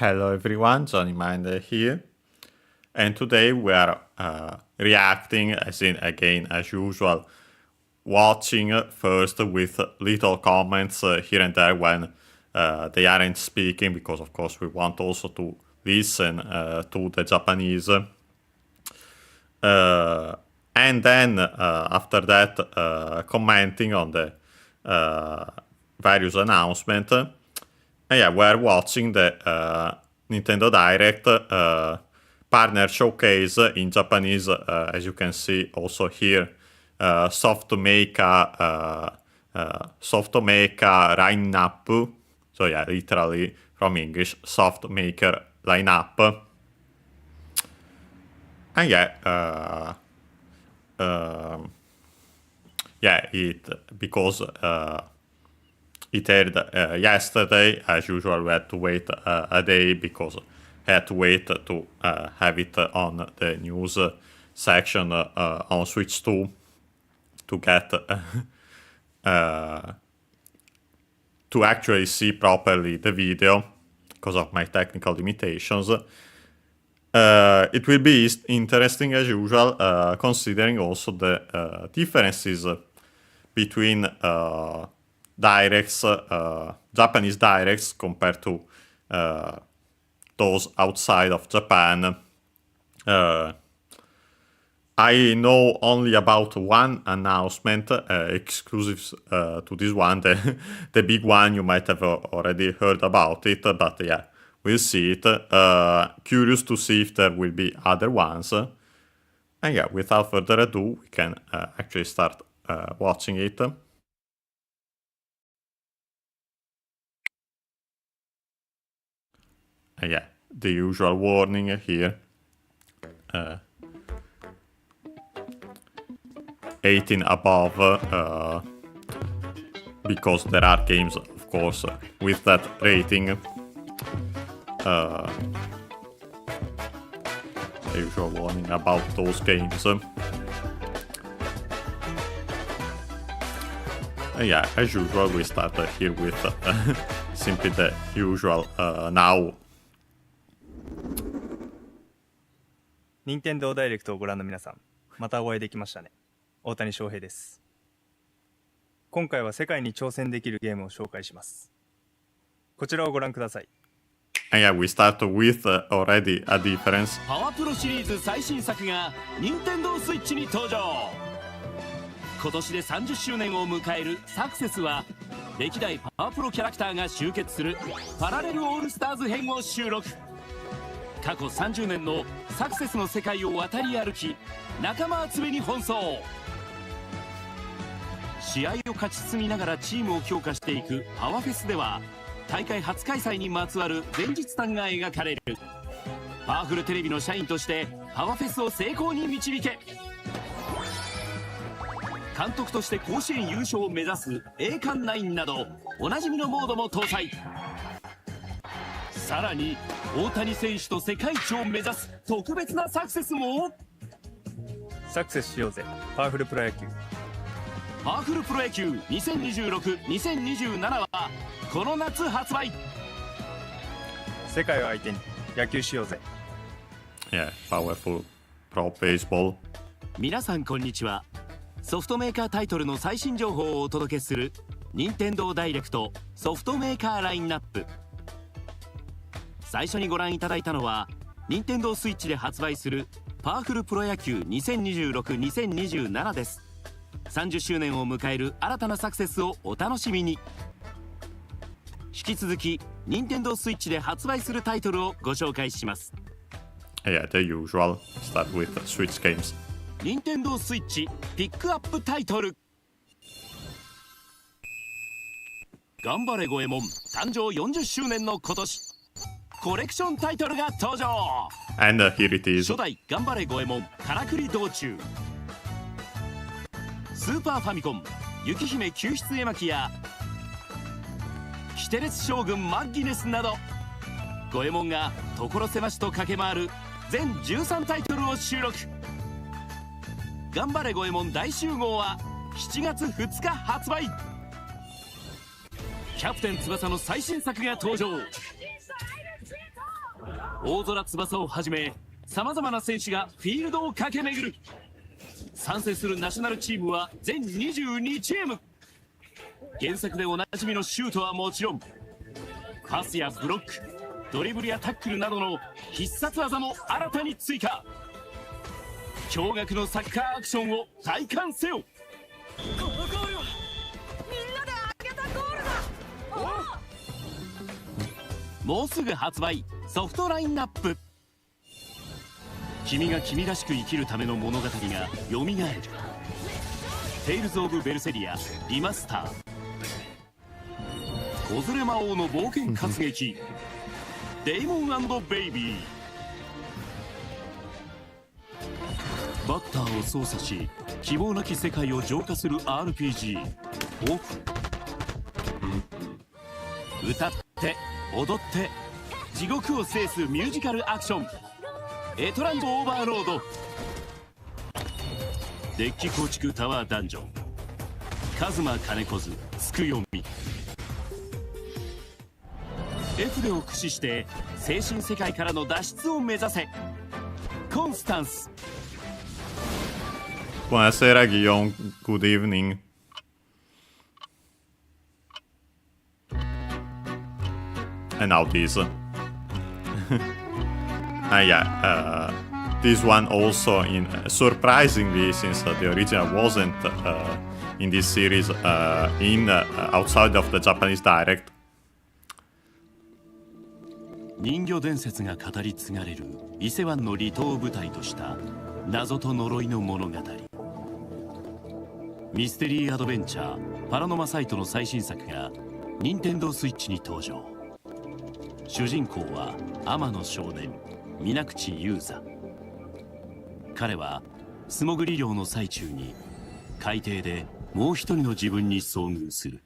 Hello everyone, Johnny Minder here, and today we are reacting, as usual, watching first with little comments here and there when they aren't speaking, because of course we want also to listen to the Japanese. And then after that, commenting on the various announcements. Yeah, we're watching the Nintendo Direct partner showcase in Japanese, as you can see also here, soft mecha line up. So yeah, literally from English, soft maker lineup. And because it aired yesterday. As usual, we had to wait a day because I had to wait to have it on the news section on Switch 2 to get to actually see properly the video because of my technical limitations. It will be interesting as usual, considering also the differences between directs, Japanese directs compared to those outside of Japan. I know only about one announcement exclusive to this one, the big one. You might have already heard about it, but yeah, we'll see it. Curious to see if there will be other ones. And yeah, without further ado, we can actually start watching it. Yeah, the usual warning here. 18 above, because there are games, of course, with that rating. The usual warning about those games. Yeah, as usual, we start here with simply the usual now. 任天堂ダイレクトをご覧の皆さん、またお会いできましたね。大谷翔平です。今回は世界に挑戦できるゲームを紹介します。こちらをご覧ください。Yeah, we start with already a difference. パワプロシリーズ最新作が任天堂スイッチに登場。今年で30周年を迎えるサクセスは、歴代パワプロキャラクターが集結するパラレルオールスターズ編を収録。過去30年のサクセスの世界を渡り歩き、仲間集めに奔走。試合を勝ち進みながらチームを強化していくパワフェスでは、大会初開催にまつわる前日談が描かれる。パワフルテレビの社員としてパワフェスを成功に導け。監督として甲子園優勝を目指す栄冠9などおなじみのモードも搭載。さらに大谷選手と世界一を目指す特別なサクセスも。サクセスしようぜ、パワフルプロ野球。パワフルプロ野球2026-2027はこの夏発売。世界を相手に野球しようぜ。Yeah, powerful pro baseball. 皆さんこんにちは。ソフトメーカータイトルの最新情報をお届けする任天堂ダイレクトソフトメーカーラインナップ。最初にご覧いただいたのは任天堂スイッチで発売するパワフルプロ野球2026-2027です。30周年を迎える新たなサクセスをお楽しみに。引き続き任天堂スイッチで発売するタイトルをご紹介します。Yeah, the usual. Start with Switch games. 任天堂スイッチピックアップタイトル。頑張れゴエモン誕生40周年の今年、コレクションタイトルが登場。 And here it is. 初代頑張れゴエモンからくり道中、スーパーファミコン雪姫救出絵巻やキテレツ将軍マッギネスなど、ゴエモンが所狭しと駆け回る全13タイトルを収録。頑張れゴエモン大集合は7月2日発売。キャプテン翼の最新作が登場。大空翼をはじめさまざまな選手がフィールドを駆け巡る。参戦するナショナルチームは全22チーム。原作でおなじみのシュートはもちろん、パスやブロック、ドリブルやタックルなどの必殺技も新たに追加。驚愕のサッカーアクションを体感せよ。このゴールはみんなで挙げたゴールだ。もうすぐ発売、ソフトラインナップ。君が君らしく生きるための物語がよみがえる。テイルズ・オブ・ベルセリアリマスター。子連れ魔王の冒険活劇デイモン&ベイビー。バッターを操作し希望なき世界を浄化する RPG オフ。歌って踊って地獄を制すミュージカルアクションエトランドオーバーロード。デッキ構築タワーダンジョンカズマ金子図つくよみ。絵筆を駆使して精神世界からの脱出を目指せ。コンスタンス。 Buonasera Guillaume, good evening. And now this. This one also, surprisingly, since the original wasn't in this series, outside of the Japanese direct. 人魚伝説が語り継がれる伊勢湾の離島を舞台とした謎と呪いの物語。ミステリーアドベンチャーパラノマサイトの最新作が任天堂スイッチに登場。主人公は天野少年水口雄三。彼は素潜り漁の最中に海底でもう一人の自分に遭遇する。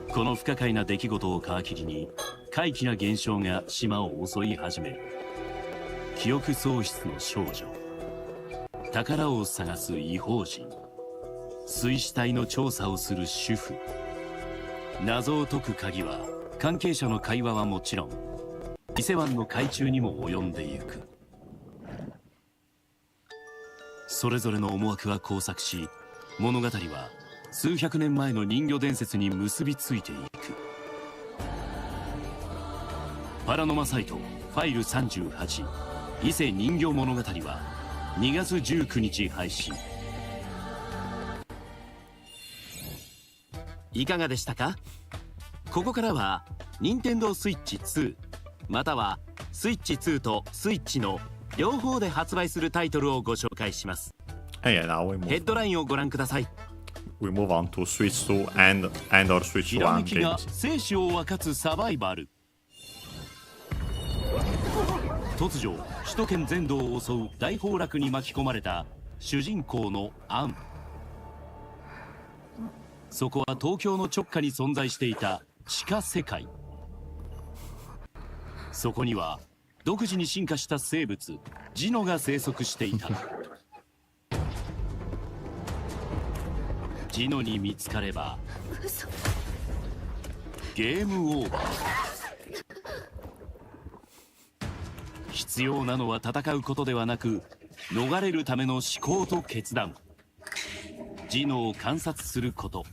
この不可解な出来事を皮切りに怪奇な現象が島を襲い始める。記憶喪失の少女、宝を探す異邦人、水死体の調査をする主婦。謎を解く鍵は関係者の会話はもちろん伊勢湾の海中にも及んでゆく。それぞれの思惑は交錯し、物語は数百年前の人魚伝説に結びついていく。パラノマサイトファイル38伊勢人魚物語は2月19日配信。いかがでしたか？ここからは任天堂スイッチ2またはスイッチ2とスイッチの両方で発売するタイトルをご紹介します。ヘッドラインをご覧ください。We move on to Switch 2 and or Switch ひらめ1きが games. 生死を分かつサバイバル。突如首都圏全土を襲う大崩落に巻き込まれた主人公のアン。そこは東京の直下に存在していた地下世界。そこには独自に進化した生物ジノが生息していた。ジノに見つかればゲームオーバー。必要なのは戦うことではなく逃れるための思考と決断。ジノを観察すること、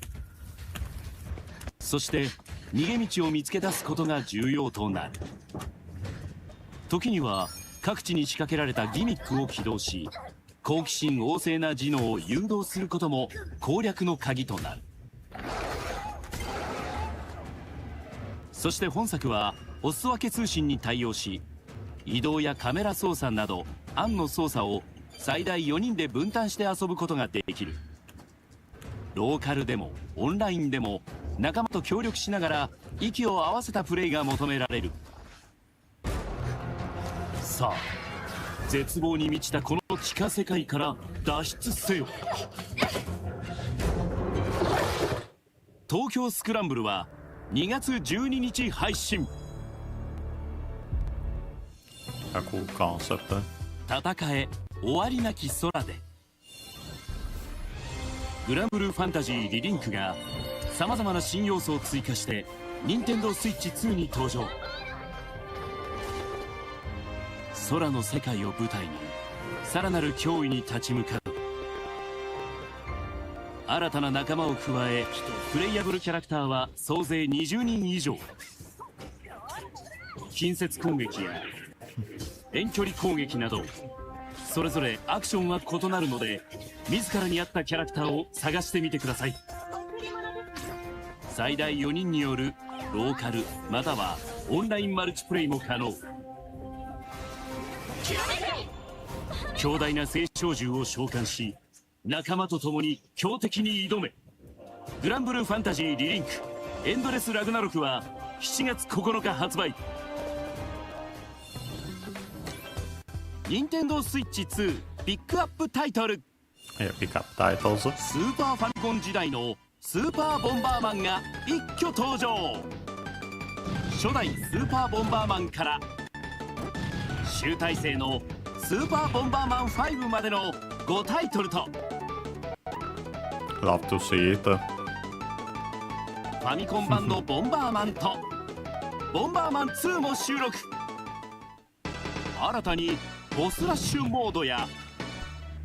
そして逃げ道を見つけ出すことが重要となる。時には各地に仕掛けられたギミックを起動し好奇心旺盛なジノを誘導することも攻略の鍵となる。そして本作はお裾分け通信に対応し移動やカメラ操作などアンの操作を最大4人で分担して遊ぶことができる。ローカルでもオンラインでも仲間と協力しながら息を合わせたプレイが求められる。さあ絶望に満ちたこの地下世界から脱出せよ。東京スクランブルは2月12日配信。 A cool concept. 戦え終わりなき空で。グランブルーファンタジーリリンクがさまざまな新要素を追加して任天堂スイッチ2に登場。空の世界を舞台にさらなる脅威に立ち向かう。新たな仲間を加え、プレイヤブルキャラクターは総勢20人以上。近接攻撃や遠距離攻撃などそれぞれアクションは異なるので、自らに合ったキャラクターを探してみてください。最大4人によるローカルまたはオンラインマルチプレイも可能。強大な聖鳥獣を召喚し、仲間と共に強敵に挑め。グランブルーファンタジーリリンクエンドレスラグナロクは7月9日発売。任天堂スイッチ2ピックアップタイトル。 Yeah, pick up titles. スーパーファミコン時代のスーパーボンバーマンが一挙登場。初代スーパーボンバーマンから集大成のスーパーボンバーマン5までの5タイトルと、 Love to see it. ファミコン版のボンバーマンとボンバーマン2も収録。新たにボスラッシュモードや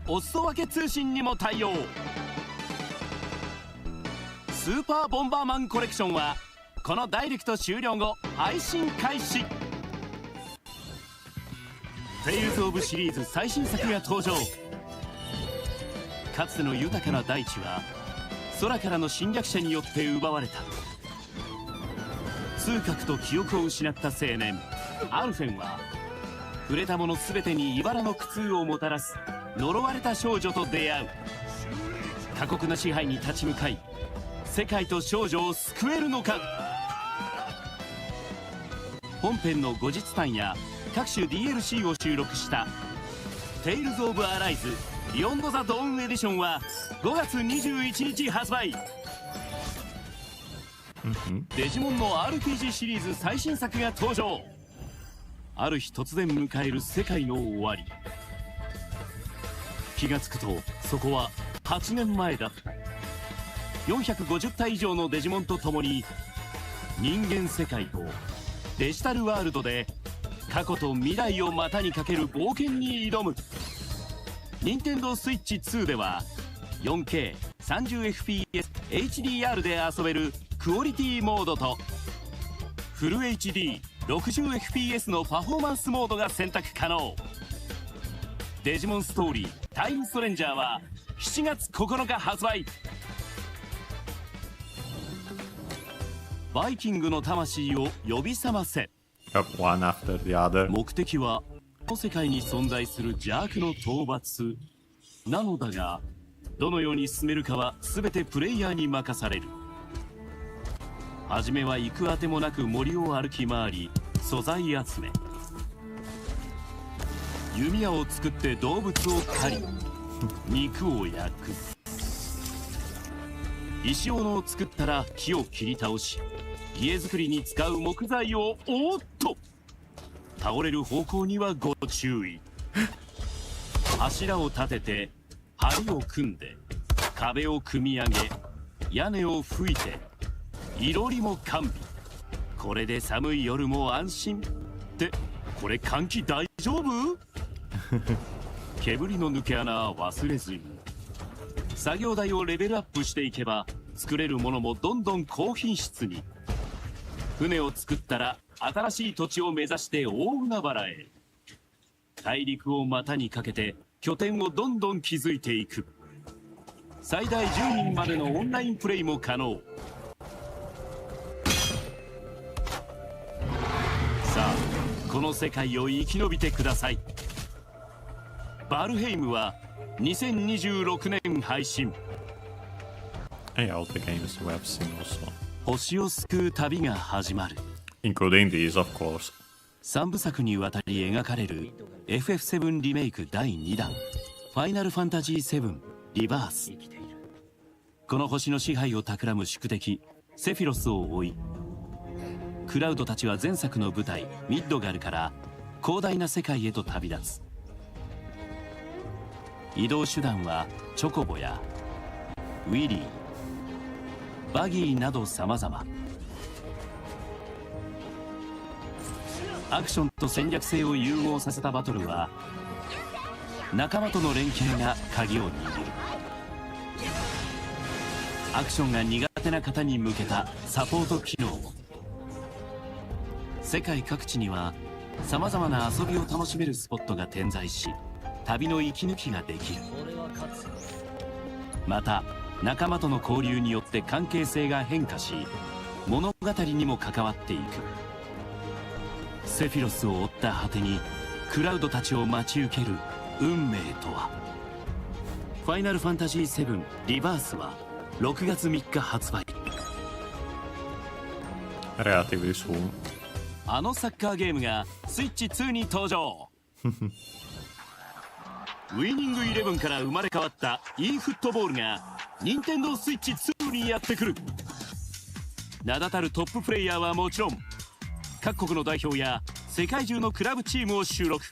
お裾分け通信にも対応。スーパーボンバーマンコレクションはこのダイレクト終了後配信開始。テイルズ・オブシリーズ最新作が登場。かつての豊かな大地は空からの侵略者によって奪われた。痛覚と記憶を失った青年アルフェンは触れたもの全てに茨の苦痛をもたらす呪われた少女と出会う。過酷な支配に立ち向かい世界と少女を救えるのか。本編の後日談や各種 DLC を収録した「テイルズ・オブ・アライズ・ビヨンド・ザ・ドーン・エディション」は5月21日発売。デジモンの RPG シリーズ最新作が登場。ある日突然迎える世界の終わり。気がつくとそこは8年前だった。450体以上のデジモンと共に人間世界とデジタルワールドで過去と未来を股にかける冒険に挑む。任天堂スイッチ2では 4K30fps HDR で遊べるクオリティモードとフル HD60fps のパフォーマンスモードが選択可能。デジモンストーリータイムストレンジャーは7月9日発売。バイキングの魂を呼び覚ませ。 Up one after the other. 目的はこの世界に存在する邪悪の討伐なのだが、どのように進めるかは全てプレイヤーに任される。はじめは行くあてもなく森を歩き回り素材集め、弓矢を作って動物を狩り肉を焼く、石斧を作ったら木を切り倒し家作りに使う木材をおっと倒れる方向にはご注意。柱を立てて梁を組んで壁を組み上げ屋根を吹いていろりも完備。これで寒い夜も安心って、これ換気大丈夫？煙の抜け穴は忘れずに。作業台をレベルアップしていけば作れるものもどんどん高品質に。船を作ったら新しい土地を目指して大海原へ。大陸を股にかけて拠点をどんどん築いていく。最大10人までのオンラインプレイも可能。さあこの世界を生き延びてください。バルヘイムは2026年配信。Yeah, all the games we have seen also. 星を救う旅が始まる。 Including these, of course. 3部作にわたり描かれる FF7 リメイク第2弾ファイナルファンタジー7リバース。この星の支配を企む宿敵セフィロスを追い、クラウドたちは前作の舞台ミッドガルから広大な世界へと旅立つ。移動手段はチョコボやウィリー、バギーなど様々。アクションと戦略性を融合させたバトルは仲間との連携が鍵を握る。アクションが苦手な方に向けたサポート機能も。世界各地にはさまざまな遊びを楽しめるスポットが点在し、旅の息抜きができる。また仲間との交流によって関係性が変化し、物語にも関わっていく。セフィロスを追った果てにクラウドたちを待ち受ける運命とは。ファイナルファンタジー7リバースは6月3日発売。 Relatively soon. あのサッカーゲームがスイッチ2に登場。ウイニングイレブンから生まれ変わった e フットボールが任天堂スイッチ2にやってくる。名だたるトッププレイヤーはもちろん、各国の代表や世界中のクラブチームを収録。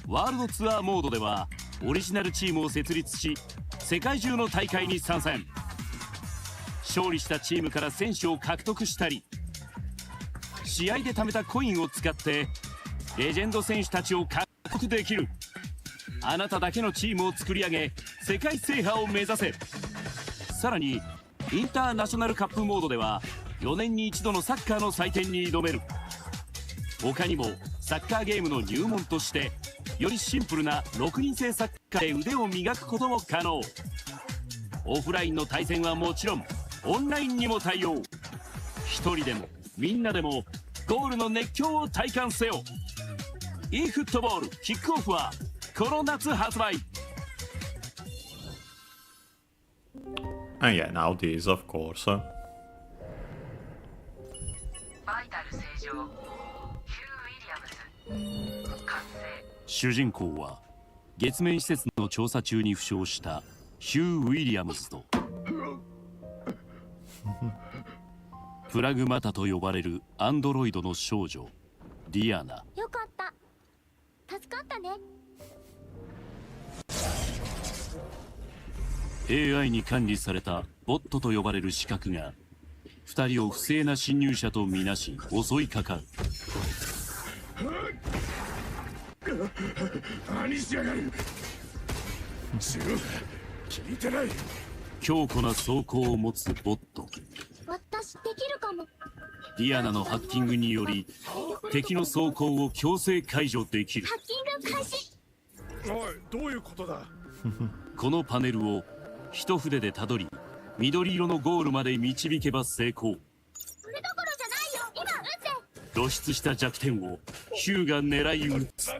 ワールドツアーモードではオリジナルチームを設立し、世界中の大会に参戦。勝利したチームから選手を獲得したり、試合で貯めたコインを使ってレジェンド選手たちを獲得できる。あなただけのチームを作り上げ、世界制覇を目指せ。さらにインターナショナルカップモードでは4年に一度のサッカーの祭典に挑める。他にもサッカーゲームの入門として、よりシンプルな6人制サッカーで腕を磨くことも可能。オフラインの対戦はもちろん、オンラインにも対応。一人でもみんなでもゴールの熱狂を体感せよ。 e フットボールキックオフはこの夏発売。 And yeah, now this, of course. バイタル正常、ヒュー・ウィリアムズ完成。主人公は月面施設の調査中に負傷したヒュー・ウィリアムズとプラグマタと呼ばれるアンドロイドの少女ディアナ。よかった、助かったね。 AI に管理されたボットと呼ばれる刺客が2人を不正な侵入者とみなし襲いかかる。何しやがる。聞いてない。強固な装甲を持つボット。私できるかも。ディアナのハッキングにより敵の装甲を強制解除できる。ハッキング開始。おい、どういうことだ。このパネルを一筆でたどり、緑色のゴールまで導けば成功。それどころじゃないよ、今撃って。露出した弱点をヒューが狙い撃つ。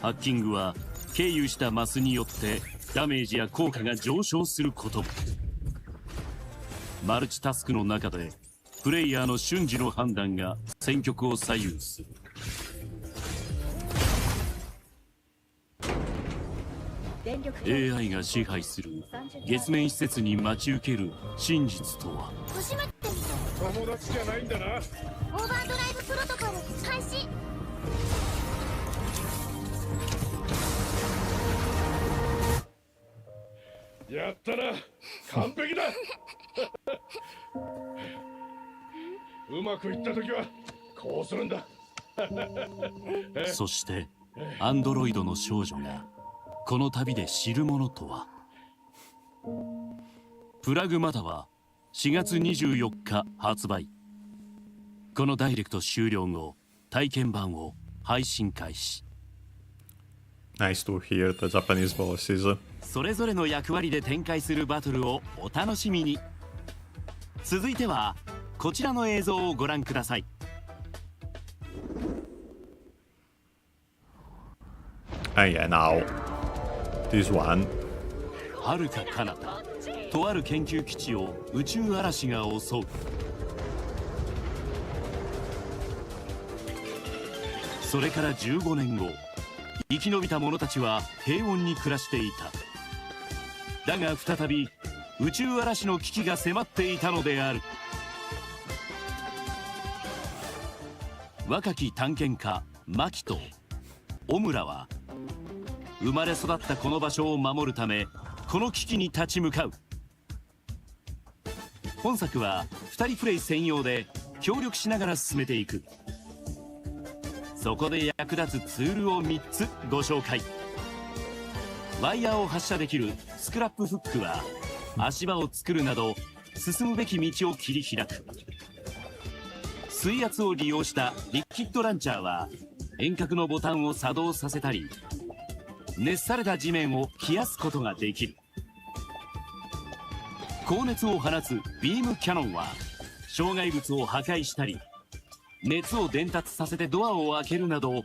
ハッキングは経由したマスによってダメージや効果が上昇することも。マルチタスクの中でプレイヤーの瞬時の判断が戦局を左右する。AI が支配する月面施設に待ち受ける真実とは。初めて見た。友達じゃないんだな。オーバードライブプロトコル開始。やったな。完璧だ。うまくいった時はこうするんだ。そしてアンドロイドの少女がこの旅で知るものとは。プラグマタは4月24日発売。このダイレクト終了後、体験版を配信開始。 Nice to hear the Japanese voices. それぞれの役割で展開するバトルをお楽しみに。続いてはこちらの映像をご覧ください。And yeah, now this one. 遥か彼方、とある研究基地を宇宙嵐が襲う。それから15年後、生き延びた者たちは平穏に暮らしていた。だが再び宇宙嵐の危機が迫っていたのである。若き探検家マキとオムラは生まれ育ったこの場所を守るためこの危機に立ち向かう。本作は2人プレイ専用で協力しながら進めていく。そこで役立つツールを3つご紹介。ワイヤーを発射できるスクラップフックは足場を作るなど進むべき道を切り開く。水圧を利用したリキッドランチャーは遠隔のボタンを作動させたり熱された地面を冷やすことができる。高熱を放つビームキャノンは障害物を破壊したり熱を伝達させてドアを開けるなど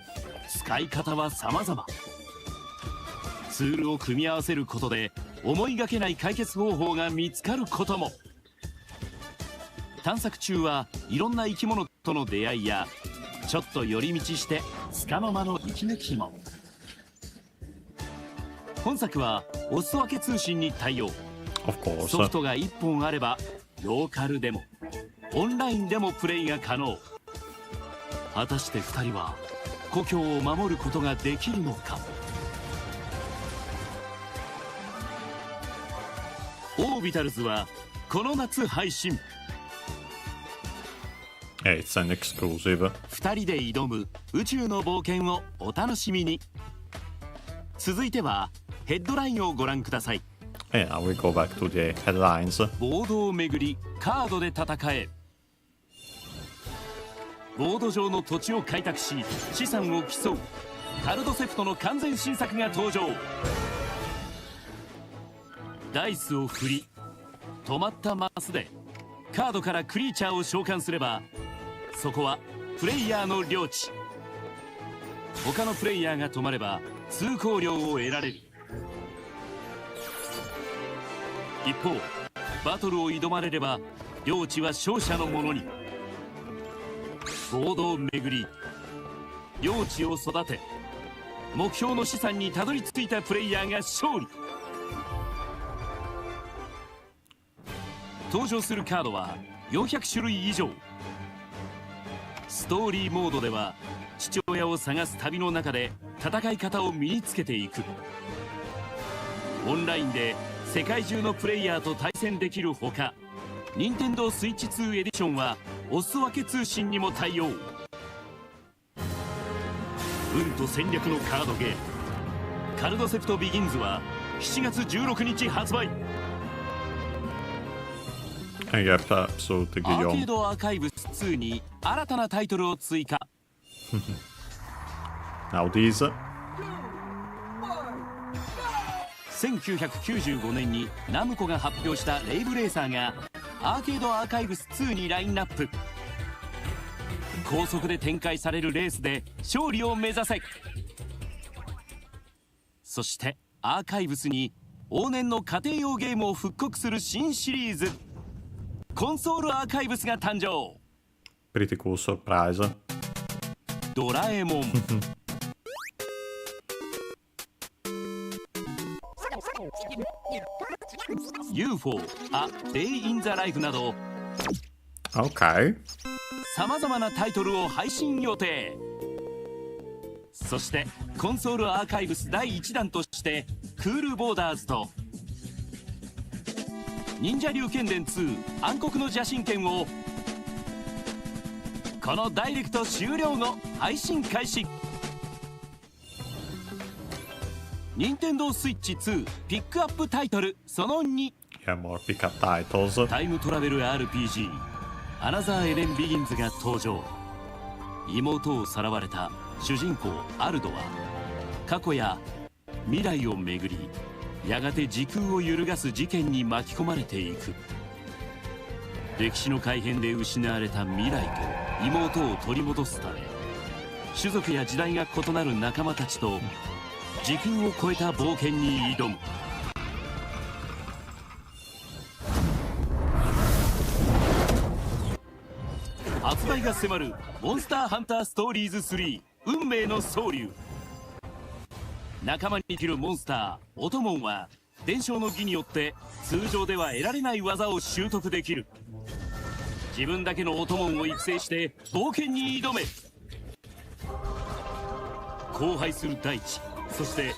使い方は様々。ツールを組み合わせることで思いがけない解決方法が見つかることも。探索中はいろんな生き物との出会いやちょっと寄り道して束の間の息抜きも。本作はお裾分け通信に対応。ソフトが1本あればローカルでもオンラインでもプレイが可能。果たして2人は故郷を守ることができるのか。オービタルズはこの夏配信。It's an exclusive. 2人で挑む宇宙の冒険をお楽しみに。続いてはヘッドラインをご覧ください。Yeah, we go back to the headlines. ボードを巡りカードで戦え。ボード上の土地を開拓し資産を競うカルドセプトの完全新作が登場。ダイスを振り止まったマスでカードからクリーチャーを召喚すればそこはプレイヤーの領地。他のプレイヤーが止まれば通行料を得られる。一方バトルを挑まれれば領地は勝者のものに。ボードを巡り領地を育て目標の資産にたどり着いたプレイヤーが勝利。登場するカードは400種類以上。ストーリーモードでは父親を探す旅の中で戦い方を身につけていく。オンラインで世界中のプレイヤーと対戦できるほか任天堂スイッチ2エディションはお裾分け通信にも対応。運と戦略のカードゲームカルドセプトビギンズは7月16日発売。アーケードアーカイブス2に新たなタイトルを追加。Now these. 1995年にナムコが発表したレイブレーサーがアーケードアーカイブス2にラインナップ。高速で展開されるレースで勝利を目指せ。そしてアーカイブスに往年の家庭用ゲームを復刻する新シリーズコンソールアーカイブスが誕生。 Pretty cool surprise. ドラえもんUFO A Day in the Life など Okay. さまざまなタイトルを配信予定。そしてコンソールアーカイブス第1弾としてクールボーダーズと忍者龍剣伝2暗黒の邪神剣をこのダイレクト終了後配信開始。任天堂スイッチ2ピックアップタイトルその2。 Yeah, more pick up titles. タイムトラベル RPG アナザーエレンビギンズが登場。妹をさらわれた主人公アルドは過去や未来をめぐりやがて時空を揺るがす事件に巻き込まれていく。歴史の改変で失われた未来と妹を取り戻すため種族や時代が異なる仲間たちと時空を超えた冒険に挑む。発売が迫るモンスターハンターストーリーズ3運命の総流。仲間に生きるモンスターオトモンは伝承の儀によって通常では得られない技を習得できる。自分だけのオトモンを育成して冒険に挑め。荒廃する大地、そして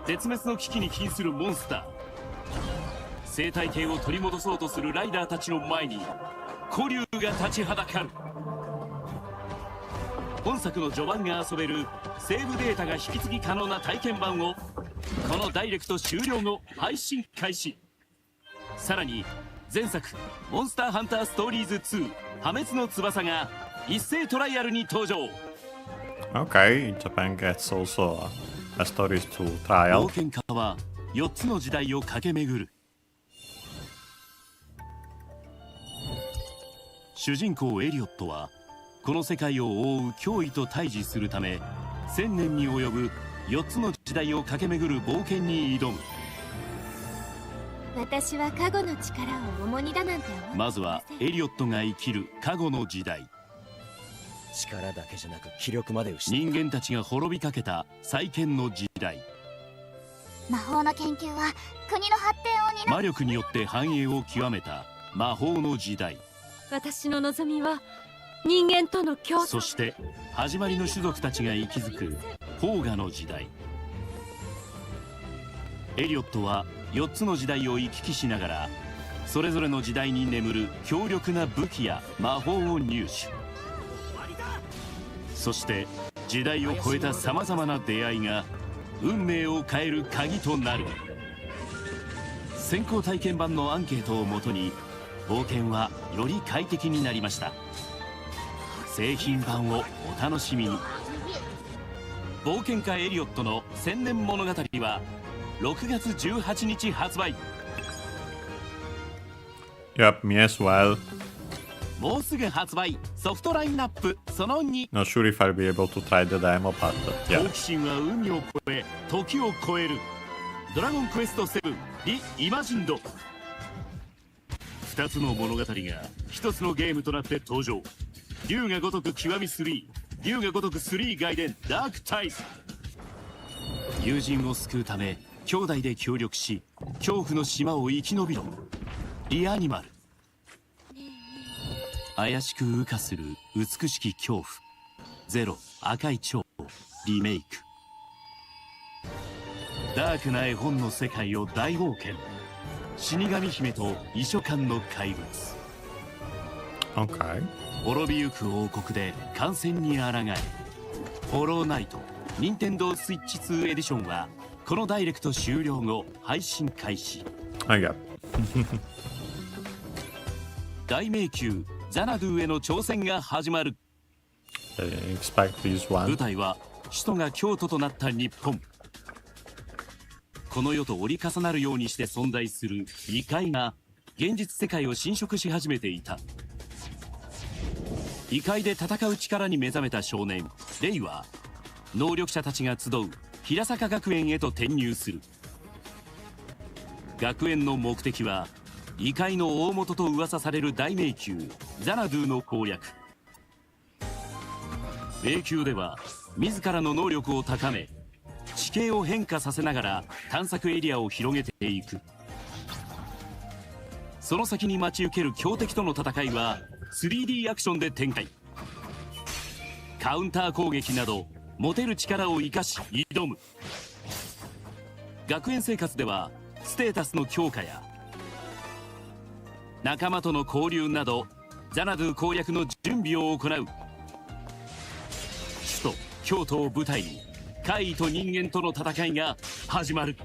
絶滅の危機に瀕するモンスター。生態系を取り戻そうとするライダーたちの前に古竜が立ちはだかる。本作の序盤が遊べるセーブデータが引き継ぎ可能な体験版をこのダイレクト終了後配信開始。さらに前作モンスターハンターストーリーズ2破滅の翼が一斉トライアルに登場。 Okay, Japan gets also a stories to 冒 trial. 険家は4つの時代を駆け巡る。主人公エリオットはこの世界を覆う脅威と対峙するため1000年に及ぶ4つの時代を駆け巡る冒険に挑む。私は過去の力を重荷だなんて思っていません。まずはエリオットが生きる過去の時代。力だけじゃなく気力まで失人間たちが滅びかけた再建の時代。魔法の研究は国の発展を担う。魔力によって繁栄を極めた魔法の時代。私の望みは人間との共そして始まりの種族たちが息づくポーガの時代。エリオットは4つの時代を行き来しながらそれぞれの時代に眠る強力な武器や魔法を入手。そして時代を超えたさまざまな出会いが運命を変える鍵となる。先行体験版のアンケートをもとに冒険はより快適になりました。製品版をお楽しみに。冒険家エリオットの千年物語は6月18日発売。 Yep, me as well. もうすぐ発売。ソフトラインナップその2。 Not sure if I'll be able to try the demo, but 好 yeah. 奇心は海を越え時を超える。ドラゴンクエスト7リ・イマジンド。2つの物語が1つのゲームとなって登場。竜が如く極み3、竜が如く3外伝ダークタイズ。友人を救うため兄弟で協力し恐怖の島を生き延びろ。リアニマル。怪しく羽化する美しき恐怖。ゼロ赤い蝶リメイク。ダークな絵本の世界を大冒険。死神姫と遺書館の怪物。 Okay. 滅びゆく王国で感染に抗え。ホローナイト任天堂スイッチ2エディションはこのダイレクト終了後配信開始。 I got. 大迷宮ザナドゥへの挑戦が始まる。 Expect this 舞 one. 台は首都が京都となった日本。この世と折り重なるようにして存在する異界が現実世界を侵食し始めていた。異界で戦う力に目覚めた少年レイは能力者たちが集う平坂学園へと転入する。学園の目的は異界の大元と噂される大迷宮ザナドゥの攻略。迷宮では自らの能力を高め地形を変化させながら探索エリアを広げていく。その先に待ち受ける強敵との戦いは 3D アクションで展開。カウンター攻撃など持てる力を生かし挑む。学園生活ではステータスの強化や仲間との交流などザナドゥ攻略の準備を行う。首都京都を舞台に怪異と人間との戦いが始まる。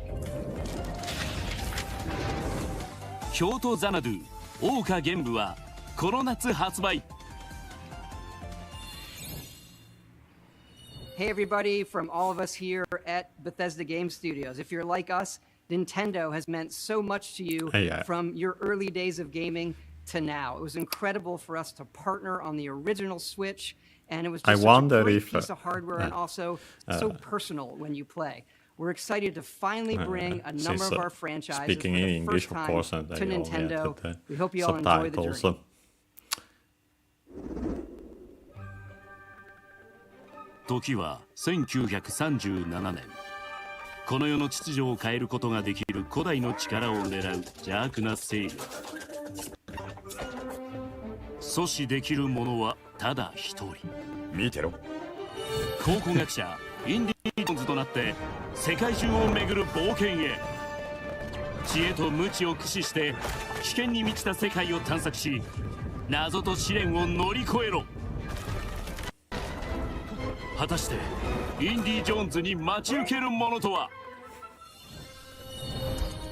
京都ザナドゥ桜花玄武はこの夏発売。 Hey everybody, from all of us here at Bethesda Game Studios. If you're like us, Nintendo has meant so much to you from your early days of gaming to now. It was incredible for us to partner on the original Switch, and it was just such a great piece of hardware and also so personal when you play. We're excited to finally bring a number of our franchises for speaking in the English, first of time course, and to Nintendo. We hope you all enjoy the subtitles. journey. 時は1937年。この世の秩序を変えることができる古代の力を狙う邪悪な勢力。阻止できる者はただ一人。見てろ。考古学者インディ・ジョーンズとなって世界中を巡る冒険へ。知恵と無知を駆使して危険に満ちた世界を探索し謎と試練を乗り越えろ。果たしてインディ・ジョーンズに待ち受けるものとは。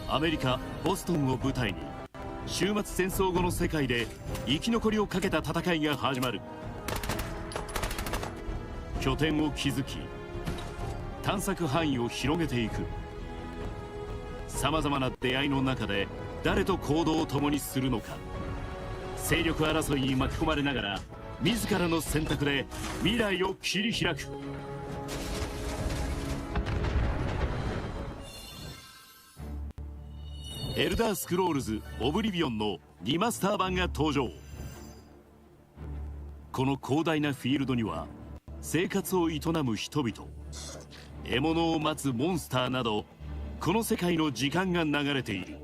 アメリカ・ボストンを舞台に終末戦争後の世界で生き残りをかけた戦いが始まる。拠点を築き探索範囲を広げていく。さまざまな出会いの中で誰と行動を共にするのか。勢力争いに巻き込まれながら自らの選択で未来を切り開く。エルダースクロールズ・オブリビオンのリマスター版が登場。この広大なフィールドには生活を営む人々、獲物を待つモンスターなど、この世界の時間が流れている。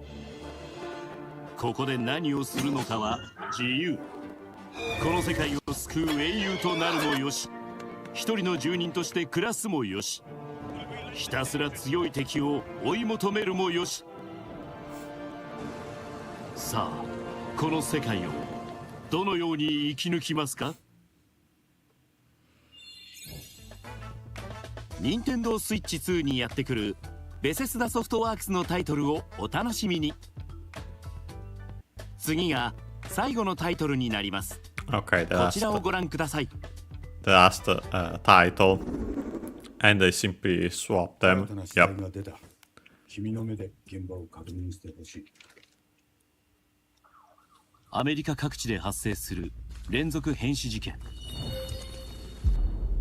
ここで何をするのかは自由。この世界を救う英雄となるもよし、一人の住人として暮らすもよし、ひたすら強い敵を追い求めるもよし。さあ、この世界をどのように生き抜きますか。任天堂スイッチ2にやってくるベセスダソフトワークスのタイトルをお楽しみに。次が最後のタイトルになります。Okay, こちらをご覧ください。The last title, and they simply swap them. Yep. 君の目で現場を確認してほしい。アメリカ各地で発生する連続変死事件。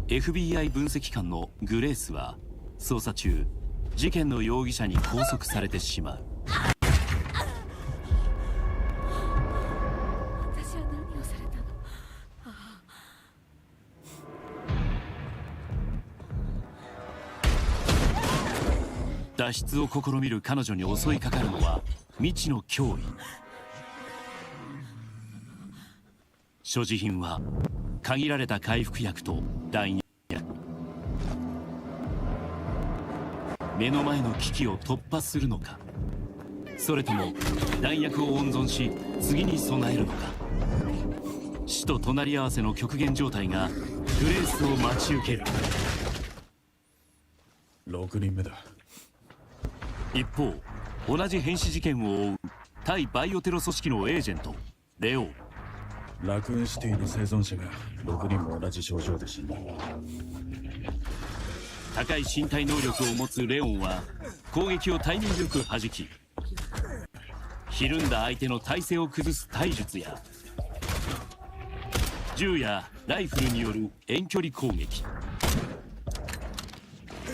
FBI 分析官のグレースは捜査中、事件の容疑者に拘束されてしまう。私は何をされたの。脱出を試みる彼女に襲いかかるのは未知の脅威。所持品は限られた回復薬と弾薬。目の前の危機を突破するのか、それとも弾薬を温存し次に備えるのか。死と隣り合わせの極限状態がグレースを待ち受ける。6人目だ。一方、同じ変死事件を追う対バイオテロ組織のエージェントレオ。ラクーンシティの生存者が6人も同じ症状で死んだ。高い身体能力を持つレオンは攻撃をタイミングよく弾き、ひるんだ相手の体勢を崩す体術や銃やライフルによる遠距離攻撃、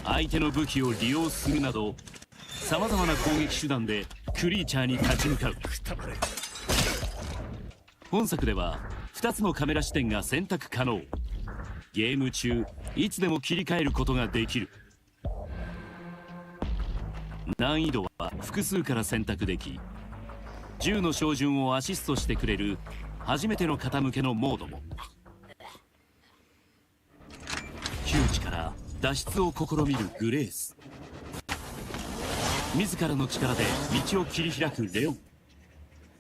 相手の武器を利用するなどさまざまな攻撃手段でクリーチャーに立ち向かう。本作では2つのカメラ視点が選択可能。ゲーム中いつでも切り替えることができる。難易度は複数から選択でき、銃の照準をアシストしてくれる初めての方向けのモードも。窮地から脱出を試みるグレース。自らの力で道を切り開くレオン。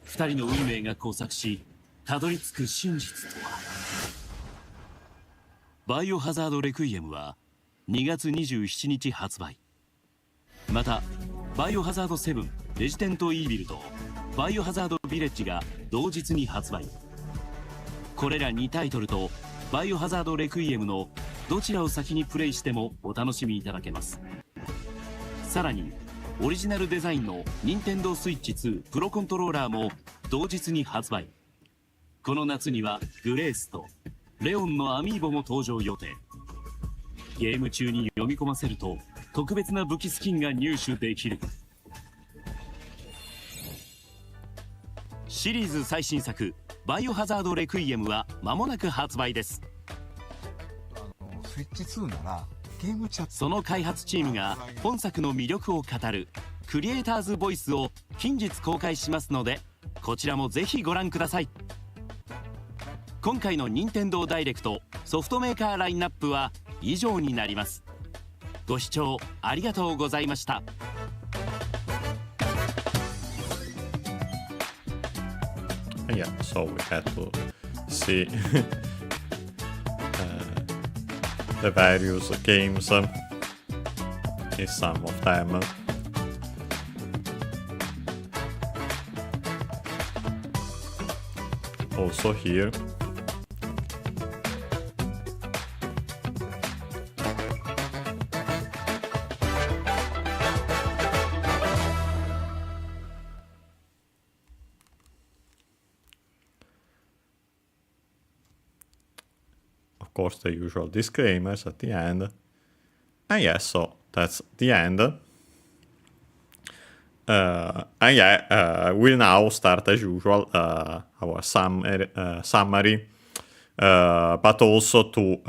2人の運命が交錯したどり着く真実とは。バイオハザードレクイエムは2月27日発売。またバイオハザード7レジデントイービルとバイオハザードビレッジが同日に発売。これら2タイトルとバイオハザードレクイエムのどちらを先にプレイしてもお楽しみいただけます。さらにオリジナルデザインの任天堂スイッチ2プロコントローラーも同日に発売。この夏にはグレースとレオンのアミーボも登場予定。ゲーム中に読み込ませると特別な武器スキンが入手できる。シリーズ最新作バイオハザードレクイエムは間もなく発売です。スイッチ2ならゲームチャット。その開発チームが本作の魅力を語るクリエイターズボイスを近日公開しますので、こちらもぜひご覧ください。今回の任天堂ダイレクトソフトメーカーラインナップは以上になります。ご視聴ありがとうございました。Yeah, so we had to see the various games is some of them. Also here. Of course, the usual disclaimers at the end. And yeah, so that's the end. And yeah, we'll now start as usual our summary, but also to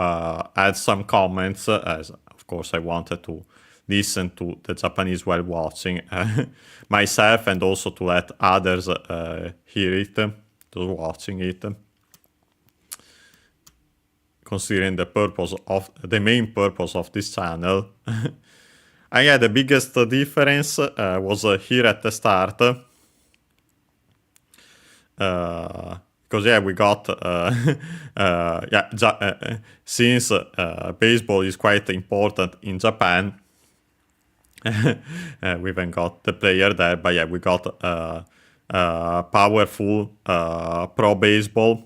add some comments, as of course I wanted to listen to the Japanese while watching myself, and also to let others hear it, those watching it. Considering the main purpose of this channel. And yeah, the biggest difference was here at the start. Because yeah, we got since baseball is quite important in Japan, we even got the player there. But yeah, we got powerful pro baseball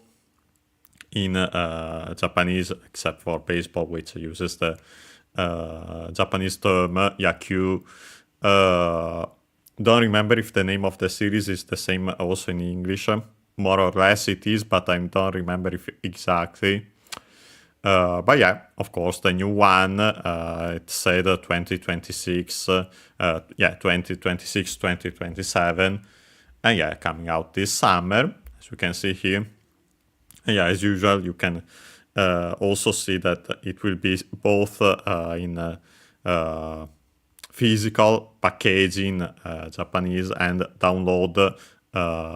in Japanese, except for baseball, which uses the Japanese term Yakyu. Don't remember if the name of the series is the same also in English. More or less it is, but I don't remember if exactly. But yeah, of course, the new one, it said 2026, 2026, 2027. And yeah, coming out this summer, as you can see here. And yeah, as usual, you can also see that it will be both in physical packaging Japanese and download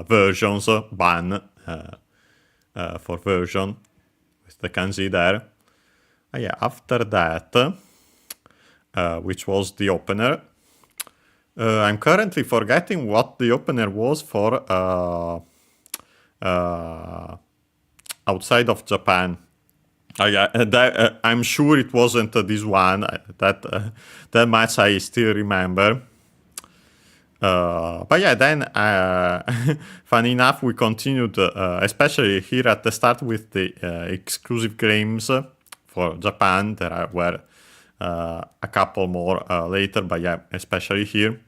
versions, ban for version, with the kanji there. And yeah, after that, which was the opener, I'm currently forgetting what the opener was for outside of Japan. I'm sure it wasn't this one. That much I still remember. But yeah, then funny enough, we continued, especially here at the start, with the exclusive games for Japan. There were a couple more later, but yeah, especially here.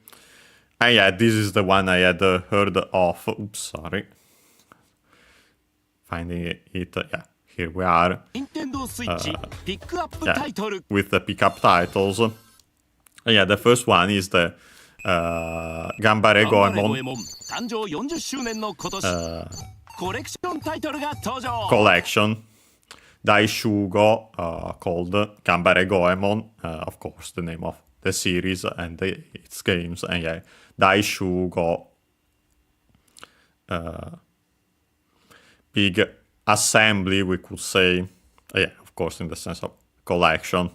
And yeah, this is the one I had heard of. Oops, sorry. Finding it, yeah. Here we are, with the pickup titles. Yeah, the first one is the Gambare Goemon collection. Daishugo, called Gambare Goemon, of course, the name of the series and its games. And yeah, Daishugo, big assembly, we could say. Yeah, of course, in the sense of collection.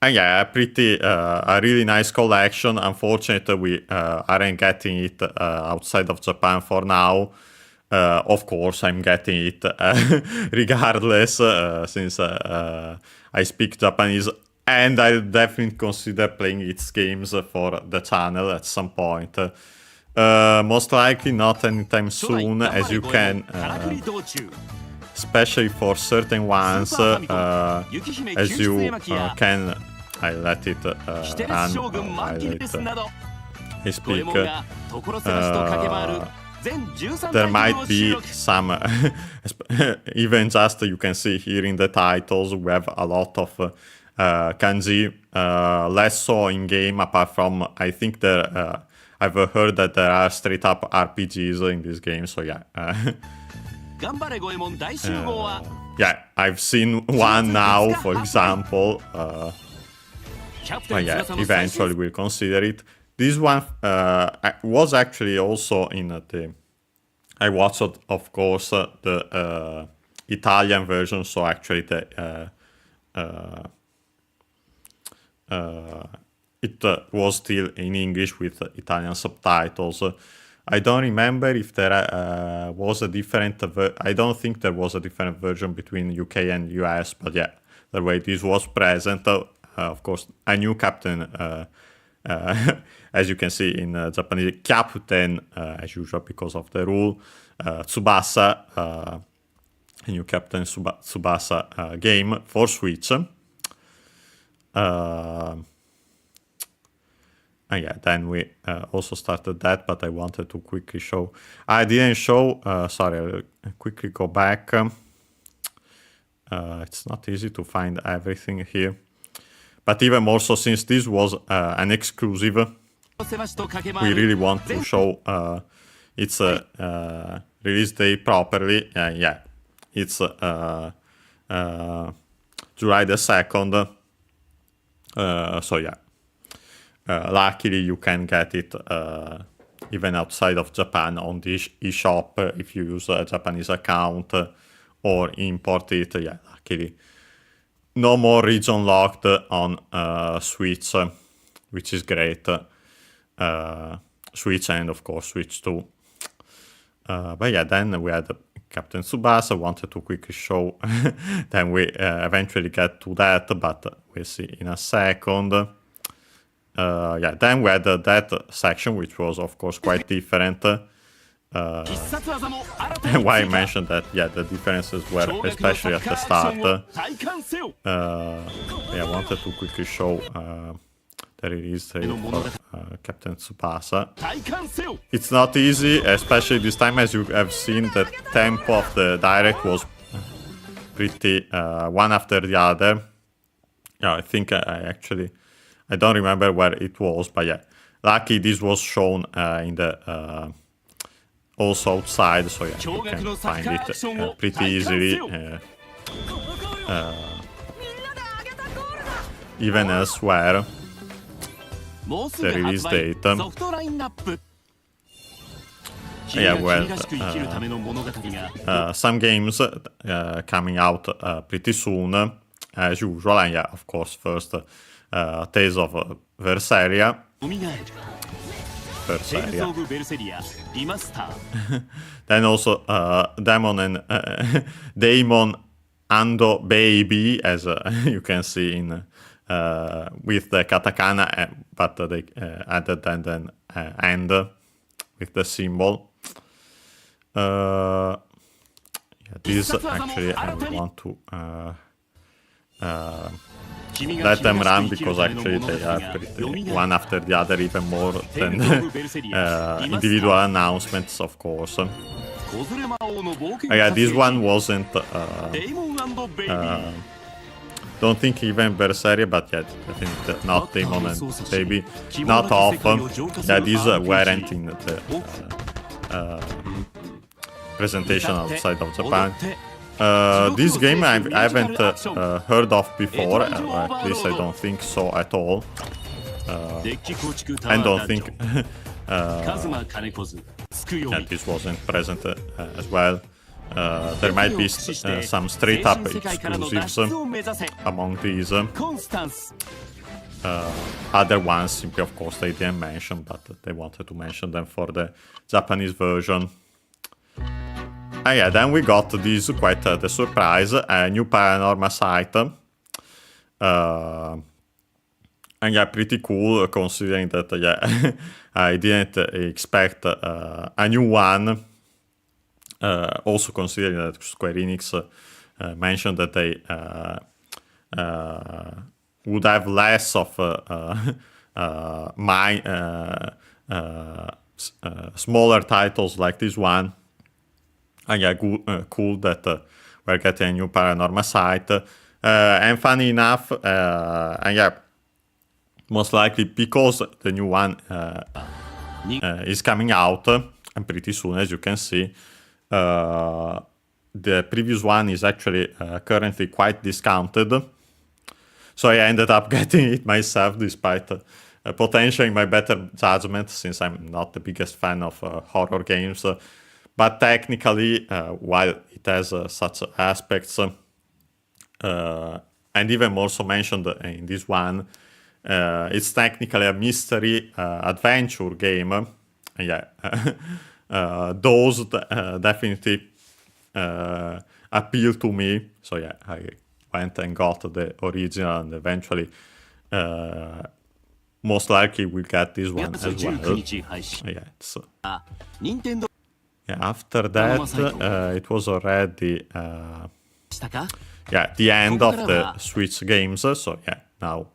And yeah, a really nice collection. Unfortunately, we aren't getting it outside of Japan for now. Of course, I'm getting it regardless, since I speak Japanese, and I definitely consider playing its games for the channel at some point. Most likely not anytime soon, as you can, especially for certain ones, as you can, I let it run while I speak. There might be some, even just you can see here in the titles, we have a lot of kanji, less so in game, apart from, I think there, I've heard that there are straight up RPGs in this game, so yeah. Yeah, I've seen one now, for example. But yeah, eventually we'll consider it. This one was actually also in the... I watched, of course, the Italian version, so actually the... it was still in English with Italian subtitles. I don't remember if there was a different... I don't think there was a different version between UK and US, but yeah, the way this was present. Of course, a new captain, as you can see in Japanese, captain, as usual, because of the rule. Tsubasa, a new captain Tsubasa game for Switch. Yeah, then we also started that, but I wanted to quickly show. I didn't show, sorry, I'll quickly go back. It's not easy to find everything here. But even more so, since this was an exclusive, we really want to show its release date properly. Yeah, it's July the 2nd. So yeah. Luckily, you can get it even outside of Japan on the eShop if you use a Japanese account or import it. Yeah, luckily. No more region locked on Switch, which is great. Switch and, of course, Switch 2. But yeah, then we had Captain Tsubasa. Wanted to quickly show. Then we eventually get to that, but we'll see in a second. Yeah, then we had that section, which was, of course, quite different. Why I mentioned that, yeah, the differences were especially at the start. Yeah, I wanted to quickly show the release date for Captain Tsubasa. It's not easy, especially this time, as you have seen, the tempo of the direct was pretty one after the other. Yeah, I think I don't remember where it was, but yeah, lucky this was shown in the also outside, so yeah, you can find it pretty easily. Even elsewhere, the release date. Yeah, well, some games coming out pretty soon, as usual, and yeah, of course, first Tales of Berseria. Then also Demon and Daemon Ando Baby, as you can see in with the katakana, but they added and then and with the symbol. Yeah, this actually I would want to let them run, because actually they are pretty, one after the other, even more than individual announcements, of course. Yeah, this one wasn't don't think even Berseria, but yeah, definitely not Demon and Baby, not often. Yeah, these weren't in the presentation outside of Japan. This game I haven't heard of before, at least I don't think so at all. I don't think yeah, this wasn't present as well. There might be some straight-up exclusives among these. Other ones, simply, of course, they didn't mention, but they wanted to mention them for the Japanese version. Yeah, then we got this, quite the surprise, a new paranormal site. And yeah, pretty cool, considering that, yeah, I didn't expect a new one. Also considering that Square Enix mentioned that they would have less of smaller titles like this one. And yeah, cool that we're getting a new paranormal site. And funny enough, and yeah, most likely because the new one is coming out and pretty soon, as you can see. The previous one is actually currently quite discounted. So I ended up getting it myself, despite potentially my better judgment, since I'm not the biggest fan of horror games. But technically, while it has such aspects, and even more so mentioned in this one, it's technically a mystery adventure game. And yeah, those definitely appeal to me. So yeah, I went and got the original, and eventually, most likely, we'll get this one as well. Yeah, it's, yeah, after that, it was already the end of the Switch games. So yeah, now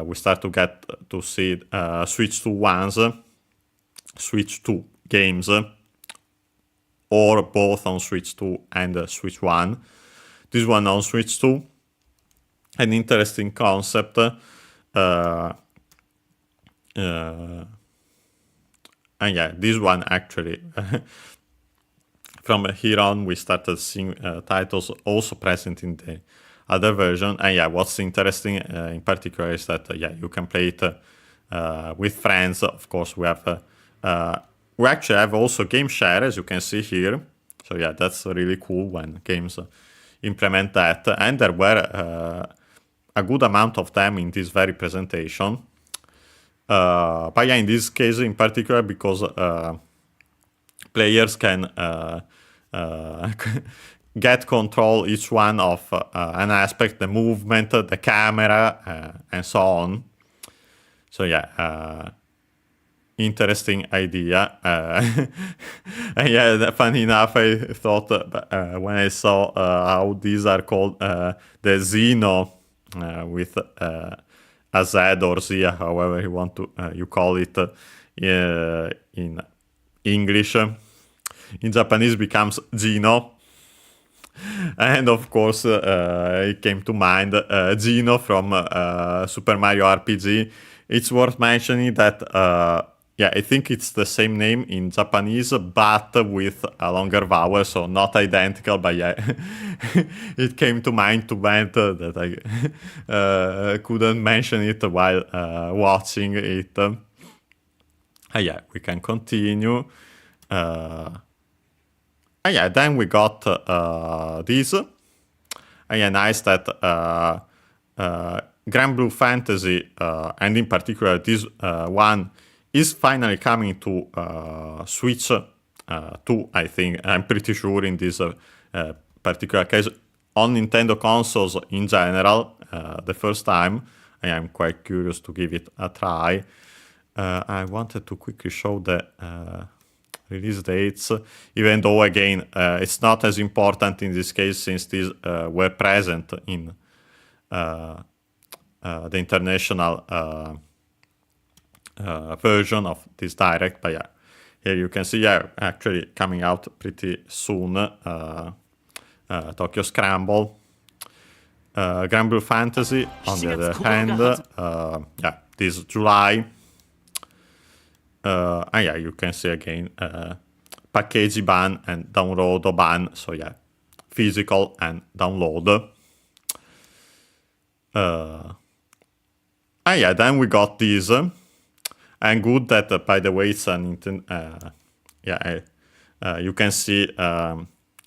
we start to get to see Switch 2 ones, Switch 2 games, or both on Switch 2 and Switch 1. This one on Switch 2, an interesting concept. And yeah, this one actually, from here on, we started seeing titles also present in the other version. And yeah, what's interesting in particular is that you can play it with friends. Of course, we actually have also game share, as you can see here. So yeah, that's really cool when games implement that. And there were a good amount of them in this very presentation. But yeah, in this case in particular, because players can get control each one of an aspect, the movement, the camera, and so on. So yeah, interesting idea. And yeah, funny enough, I thought when I saw how these are called, the Xeno with a Z or Z, however you want to you call it in English. In Japanese becomes Gino. And of course, it came to mind Gino from Super Mario RPG. It's worth mentioning that, I think it's the same name in Japanese, but with a longer vowel, so not identical, but yeah, it came to mind too bad that I couldn't mention it while watching it. Yeah, we can continue. Then we got this. Nice that Grand Blue Fantasy, and in particular this one, is finally coming to Switch 2, I think. I'm pretty sure in this particular case. On Nintendo consoles in general, the first time. I am quite curious to give it a try. I wanted to quickly show the release dates, even though, again, it's not as important in this case since these were present in the international version of this Direct. But yeah, here you can see, actually coming out pretty soon. Tokyo Scramble, Grand Blue Fantasy on the other hand, this July. You can see again package ban and download ban. So yeah, physical and download. Then we got this. And good that, by the way, it's an you can see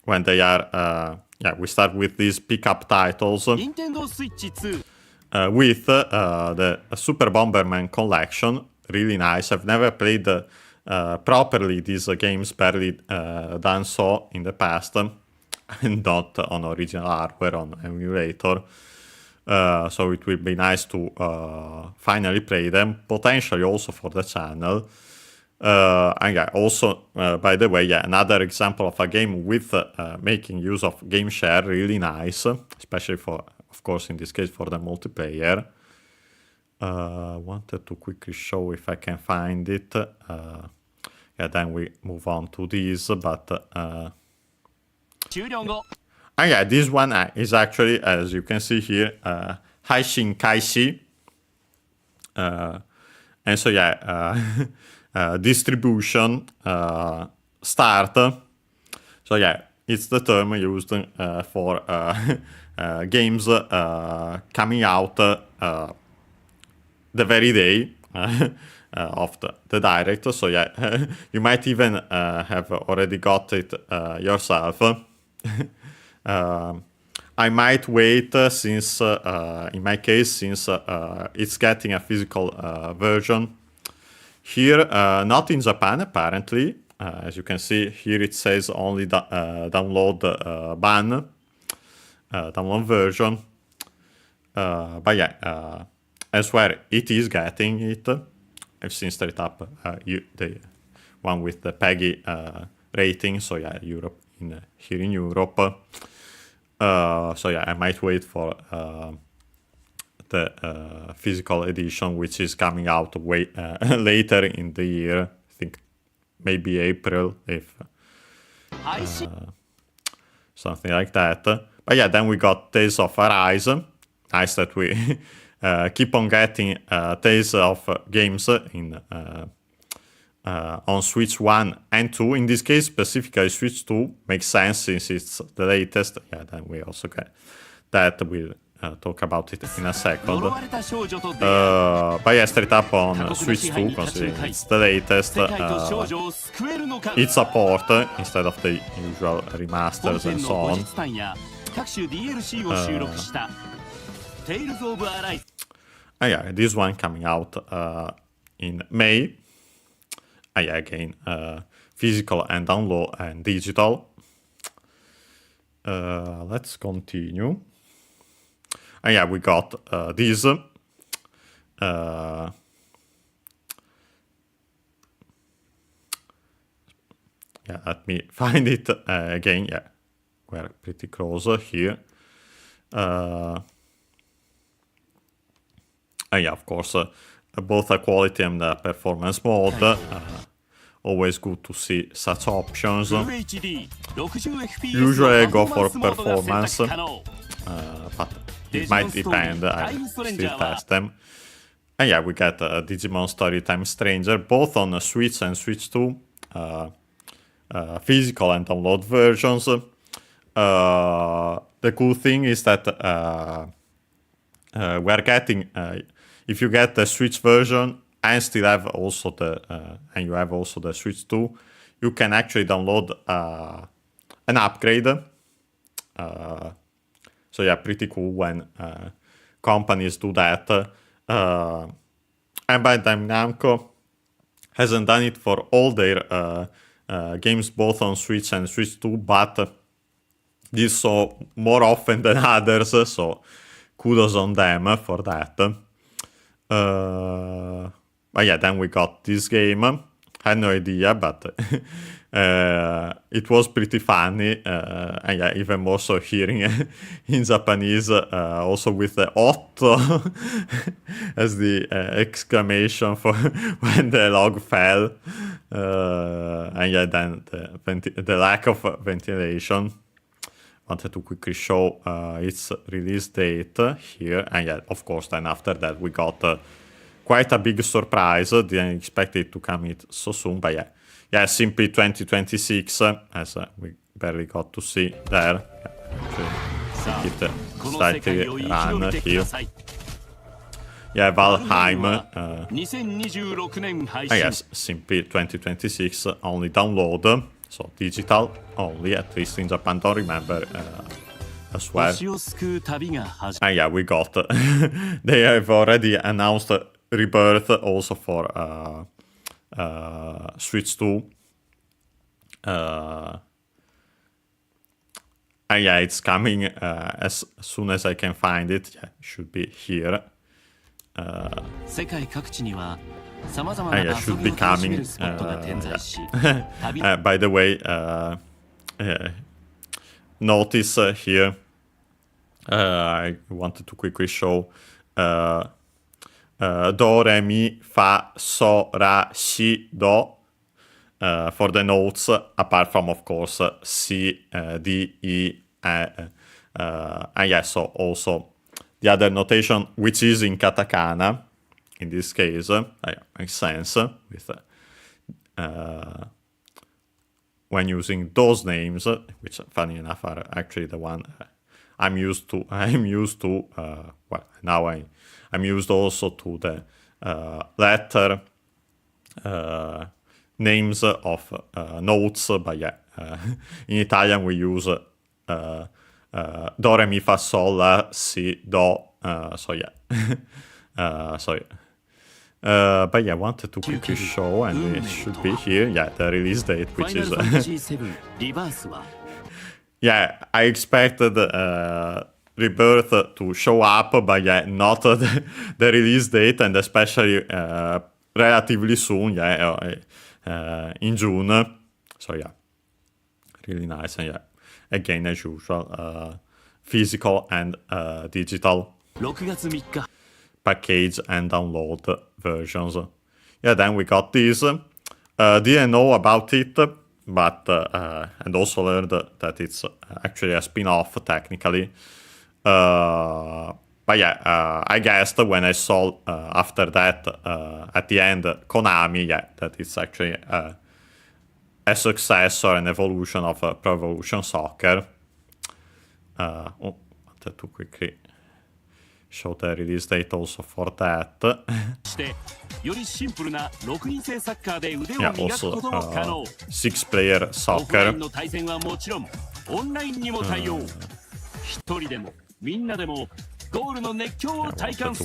when they are. We start with these pickup titles with the Super Bomberman collection. Really nice. I've never played properly these games, barely done so in the past, and not on original hardware, on emulator. So it will be nice to finally play them, potentially also for the channel. Also, by the way, another example of a game with making use of game share, really nice, especially for, of course, in this case, for the multiplayer. Wanted to quickly show if I can find it. Then we move on to these, but... this one is actually, as you can see here, Haishin Kaishi. And so distribution start. So it's the term used for games coming out the very day of the Direct. So you might even have already got it yourself. I might wait since, in my case, since it's getting a physical version. Here, not in Japan, apparently. As you can see, here it says only download ban. download version. But yeah, elsewhere it is getting it. I've seen straight up the one with the PEGI rating. So yeah, Europe here in Europe. So yeah, I might wait for the physical edition, which is coming out way later in the year. I think maybe April, if something like that. But yeah, then we got Tales of Arise. Nice that we keep on getting Tales of games in on Switch 1 and 2. In this case, specifically Switch 2 makes sense since it's the latest. Yeah, then we also get that. We'll talk about it in a second. But yeah, straight up on Switch 2, considering it's the latest, it's a port instead of the usual remasters and so on. Yeah, this one coming out in May. Yeah, again, physical and download and digital. Let's continue. Yeah, we got this. Yeah, let me find it again. Yeah, we're pretty close here. Yeah, of course, both a quality and a performance mode. Always good to see such options. Usually I go for performance, but it might depend. I still test them. And yeah, we get Digimon Storytime Stranger, both on Switch and Switch 2. Physical and download versions. The cool thing is that we're getting... if you get the Switch version and still have also and you have also the Switch 2, you can actually download an upgrade. So yeah, pretty cool when companies do that. And Bandai Namco hasn't done it for all their games, both on Switch and Switch 2, but this so more often than others. So kudos on them for that. But yeah, then we got this game. Had no idea, but it was pretty funny. And yeah, even more so hearing in Japanese, also with the Otto as the exclamation for when the log fell. And yeah, then the lack of ventilation. Wanted to quickly show its release date here. And yeah, of course, then after that we got quite a big surprise. Didn't expect it to come it so soon, but yeah, simply 2026, as we barely got to see there. Yeah, it slightly run here. Yeah, Valheim. I guess simply 2026 only download. So digital only, at least in Japan. Don't remember as well. Yeah, we got. They have already announced Rebirth also for Switch 2. Yeah, it's coming as soon as I can find it. Yeah, it should be here. Yeah, should be coming. By the way, notice here, I wanted to quickly show Do, Re, Mi, Fa, So, Ra, Si, Do for the notes, apart from, of course, C, D, E, and yeah, so also the other notation, which is in katakana. In this case, makes sense with when using those names, which, funny enough, are actually the one I'm used to. Well, now I'm used also to the letter names of notes. But yeah, in Italian we use Do, Re, Mi, Fa, Sol, La, Si, Do. So yeah. So yeah. But yeah, I wanted to quickly show, and it should be here. Yeah, the release date, which is yeah, I expected Rebirth to show up, but yeah, not the release date, and especially relatively soon, in June. So yeah, really nice, and yeah, again as usual, physical and digital package and download versions. Yeah, then we got this. Didn't know about it, but and also learned that it's actually a spin-off technically. But yeah, I guessed when I saw after that at the end Konami, that it's actually a success or an evolution of Pro Evolution Soccer. Wanted to quickly show the release date also for that. Yeah, also 6-player soccer.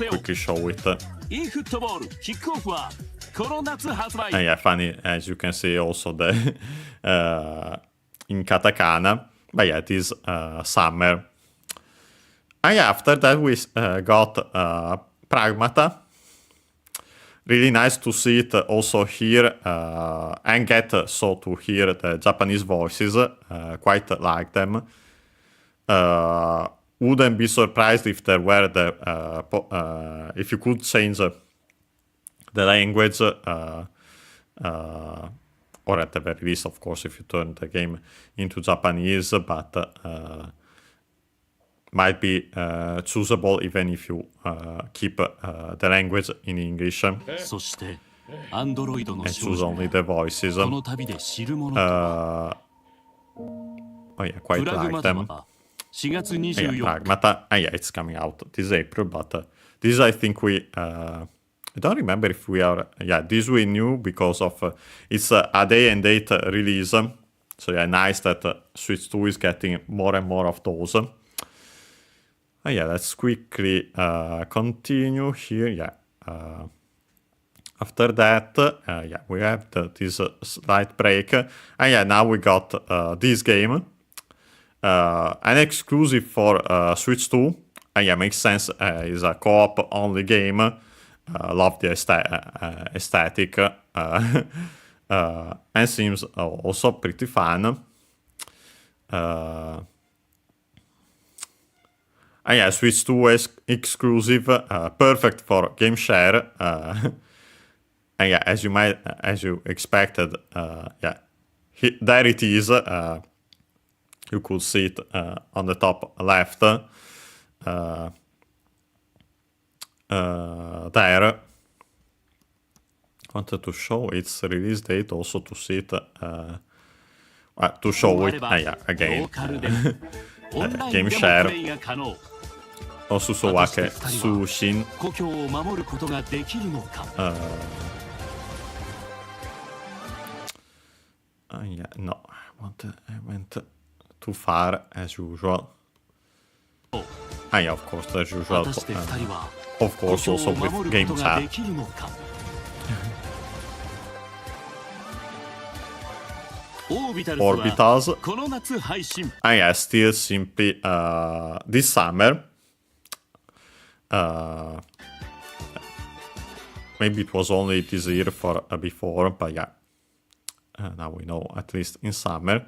Quickly show it. And yeah, funny, as you can see also the in katakana. But yeah, it is summer. And yeah, after that we got Pragmata. Really nice to see it also here and get to hear the Japanese voices. Quite like them. Wouldn't be surprised if there were if you could change the language, or at the very least, of course, if you turn the game into Japanese, but might be choosable even if you keep the language in English and choose only the voices. Oh yeah, quite like them. Yeah, Pragmata, yeah, it's coming out this April, but this I think I don't remember if we are, yeah, this we knew because of, it's a day and date release, so yeah, nice that Switch 2 is getting more and more of those. Yeah, let's quickly continue here, yeah. After that, yeah, we have this slight break, and yeah, now we got this game. An exclusive for Switch 2. Yeah, makes sense. It's a co-op only game. Love the aesthetic. And seems also pretty fun. Yeah, Switch 2 is exclusive. Perfect for game share. And yeah, as you expected, yeah, there it is. You could see it on the top left there. Wanted to show its release date, also to see it, to show it, yeah, again, game share. Also Sowake Sushin. Yeah, no, I went too far as usual. Yeah, of course, as usual. Of course, also with game chat. Orbitals. Yeah, still simply this summer. Maybe it was only this year for before, but yeah. Now we know, at least in summer.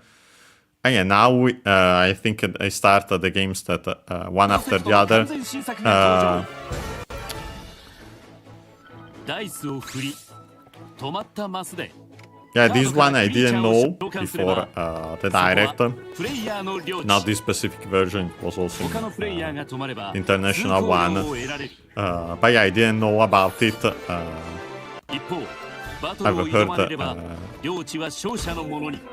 And yeah, now I think I started the games that one after the other. Yeah, this one I didn't know before the direct. Not this specific version, it was also the international one. But yeah, I didn't know about it. I've heard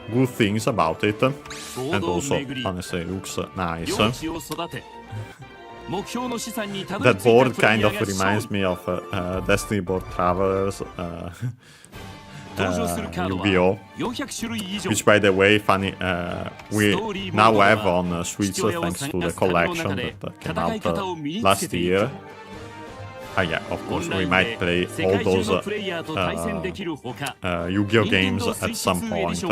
good things about it, and also honestly it looks nice. That board kind of reminds me of Destiny Board Travelers, Yu-Gi-Oh! Which, by the way, funny, we now have on Switch thanks to the collection that came out last year. Yeah, of course, we might play all those Yu-Gi-Oh! Games at some point.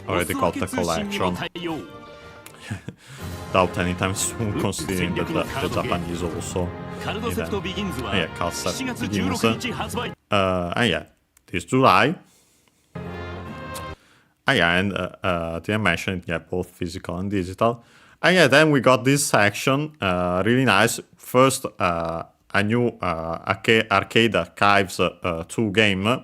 Already got the collection. doubt anytime soon, considering that the Japanese also Card begins. And yeah, this July. Yeah, and did I mention it? Yeah, both physical and digital. And yeah, then we got this section, really nice. First, a new Arcade Archives 2 game.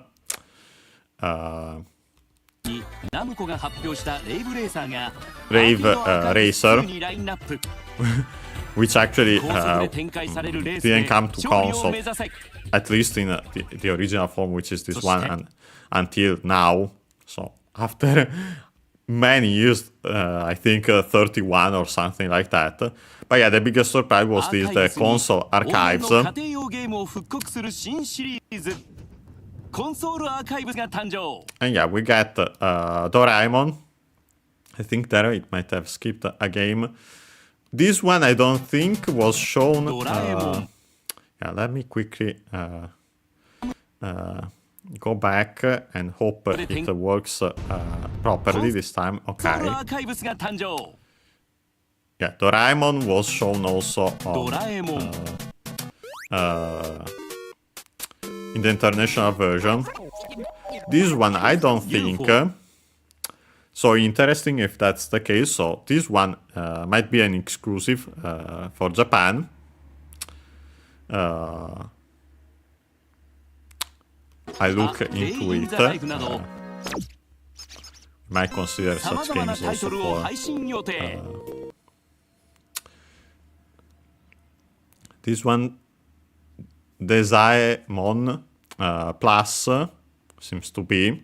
Rave Racer, which actually didn't come to console, at least in the original form, which is this one, and until now. So after many years, I think 31 or something like that. But yeah, the biggest surprise was the console archives. And yeah, we get Doraemon. I think there it might have skipped a game. This one I don't think was shown. Yeah, let me quickly go back and hope it works properly this time. Okay. Yeah, Doraemon was shown also in the international version. This one I don't think. So interesting if that's the case. So this one might be an exclusive for Japan. I look into it. Might consider such games also for this one. Desaemon Plus seems to be.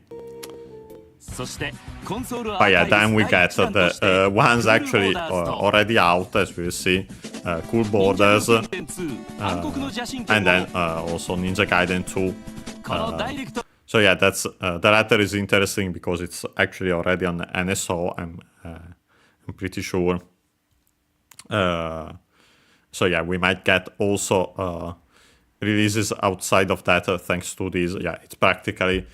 But yeah, then we get the ones actually already out, as we'll see. Cool Borders. And then also Ninja Gaiden 2. So yeah, that's the latter is interesting because it's actually already on NSO, I'm pretty sure. So yeah, we might get also releases outside of that thanks to this. Yeah, it's practically,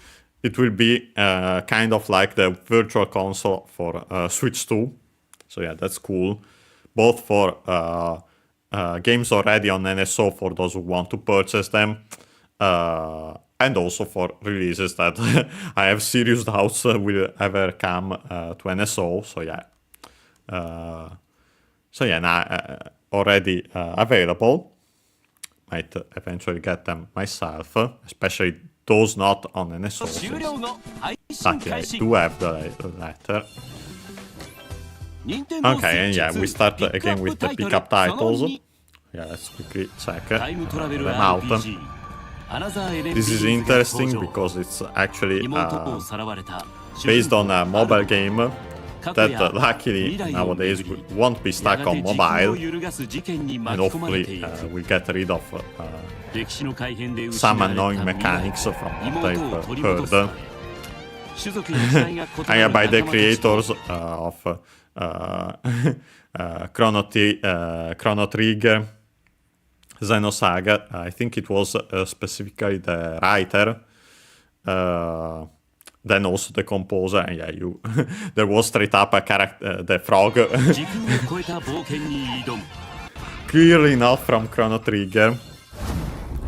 it will be kind of like the virtual console for Switch 2. So yeah, that's cool. Both for games already on NSO for those who want to purchase them. And also for releases that I have serious doubts will ever come to NSO. So yeah. Now already available. Might eventually get them myself, especially those not on NSO. But yeah, I do have the letter. Okay, and yeah, we start again with the pickup titles. Yeah, let's quickly check them out. This is interesting because it's actually based on a mobile game that luckily nowadays won't be stuck on mobile, and hopefully we'll get rid of some annoying mechanics from what I've heard. And by the creators of Chrono Trigger, Xenosaga. I think it was specifically the writer. Then also the composer, and yeah, there was straight up a character, the frog. Clearly not from Chrono Trigger.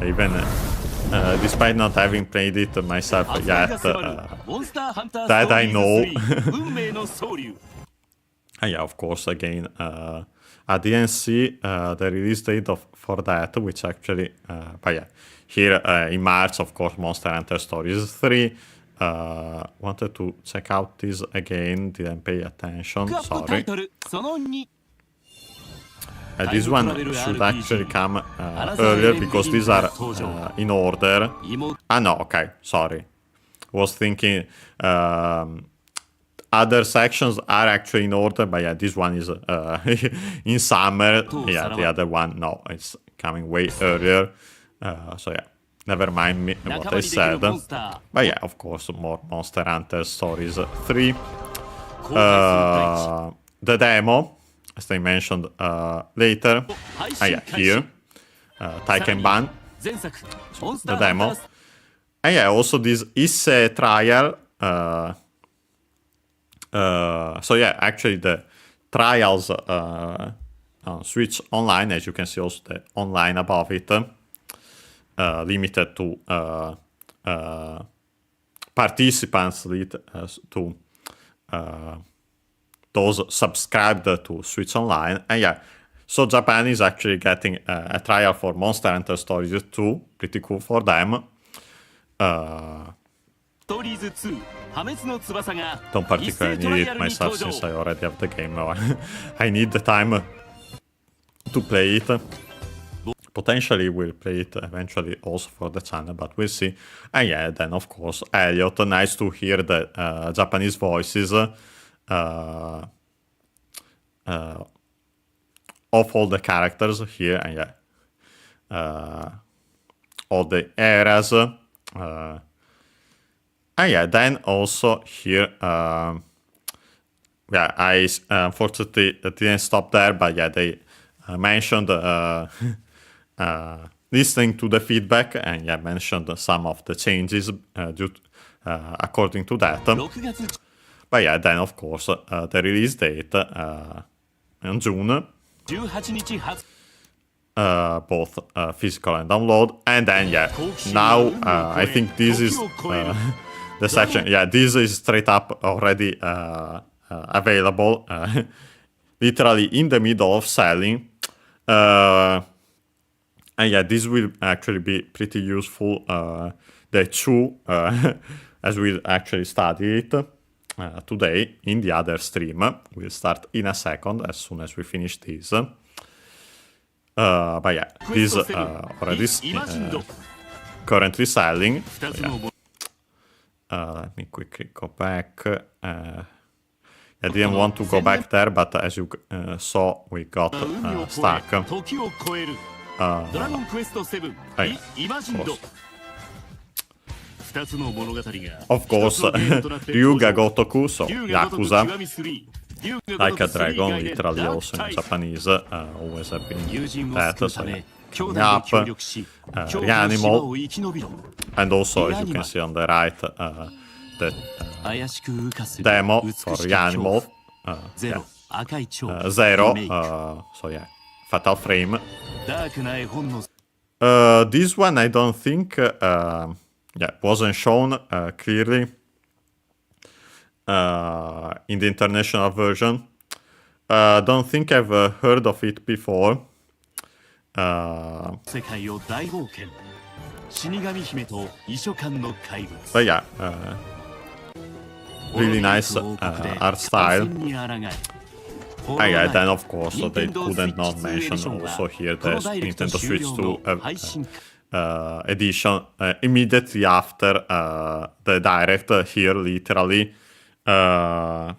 Even despite not having played it myself yet, that I know. And yeah, of course, again, I didn't see the release date for that, which actually, but yeah, here in March, of course, Monster Hunter Stories 3. Wanted to check out this again, didn't pay attention, sorry. This one should actually come earlier because these are in order. Ah no, okay, sorry. Was thinking other sections are actually in order, but yeah, this one is in summer. Yeah, the other one, no, it's coming way earlier. So yeah. Never mind me what I said. But yeah, of course, more Monster Hunter Stories 3. The demo, as I mentioned later. Yeah, here. Taikenban. The demo. And yeah, also this Isse trial. So yeah, actually the trials on Switch Online, as you can see also the online above it, limited to participants, to those subscribed to Switch Online. And yeah, so Japan is actually getting a trial for Monster Hunter Stories 2, pretty cool for them. Don't particularly need it myself since I already have the game. I need the time to play it. Potentially we'll play it eventually also for the channel, but we'll see. And yeah, then of course Elliot, nice to hear the Japanese voices of all the characters here. And yeah, all the eras. And yeah, then also here, yeah, I unfortunately didn't stop there, but yeah, they mentioned listening to the feedback, and yeah, mentioned some of the changes according to that. But yeah, then of course the release date in June, both physical and download, and then yeah, now I think this is the section. Yeah, this is straight up already available, literally in the middle of selling. And yeah, this will actually be pretty useful, the two, as we'll actually study it today in the other stream. We'll start in a second as soon as we finish this. But yeah, this already currently selling. Let me quickly go back. I didn't want to go back there, but as you saw, we got stuck. Of course, Ryuga Gotoku, so Yakuza, like a dragon, literally also in Japanese, always have been that, so yeah. Coming up, Reanimal, and also, as you can see on the right, the demo for Reanimal, yeah. Zero, so yeah, Fatal Frame. This one I don't think yeah, wasn't shown clearly in the international version. Don't think I've heard of it before. But yeah, really nice art style. And yeah, then of course they couldn't not mention also here the Nintendo Switch 2 edition immediately after the Direct, here literally well,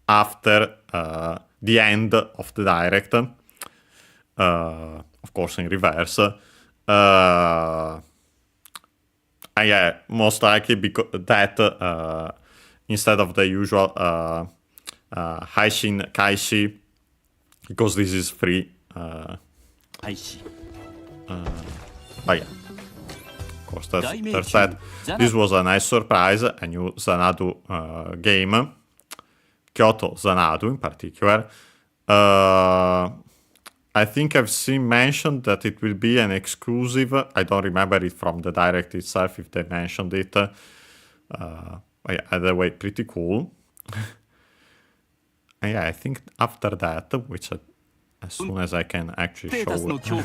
after the end of the Direct, of course in reverse. And yeah, most likely because that instead of the usual Haishin Kaishi, because this is free. But yeah, of course, that's that. This was a nice surprise, a new Xanadu game, Kyoto Xanadu in particular. I think I've seen mentioned that it will be an exclusive. I don't remember it from the Direct itself if they mentioned it. Yeah, either way, pretty cool. And yeah, I think after that, which as soon as I can actually show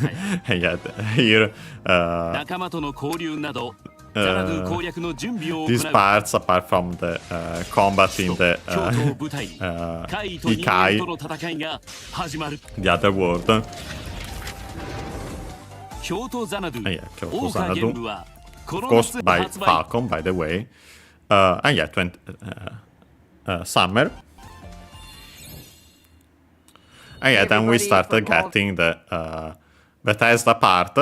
yeah, here these parts, apart from the combat in the Ikai, the other world. Yeah, Kyoto Xanadu, of course, by Falcon, by the way. And yeah, summer. And yeah, then we started getting the Bethesda part.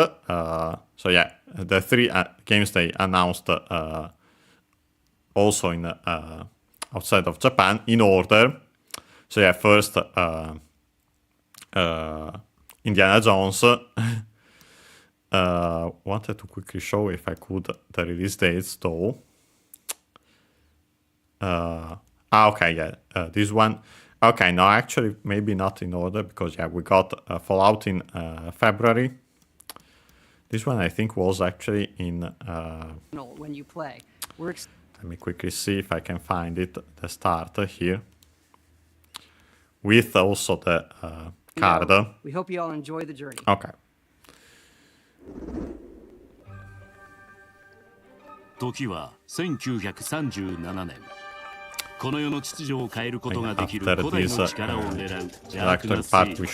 So yeah, the three games they announced also in outside of Japan in order. So yeah, first Indiana Jones. Wanted to quickly show, if I could, the release dates though. Okay, yeah, this one. Okay, no, actually, maybe not in order, because, yeah, we got Fallout in February. This one, I think, was actually in... when you play. Let me quickly see if I can find it, the start here. With also the card. We hope you all enjoy the journey. Okay. 時は1937年。この世の秩序を変えることができる古代の力を狙う邪悪な勢力。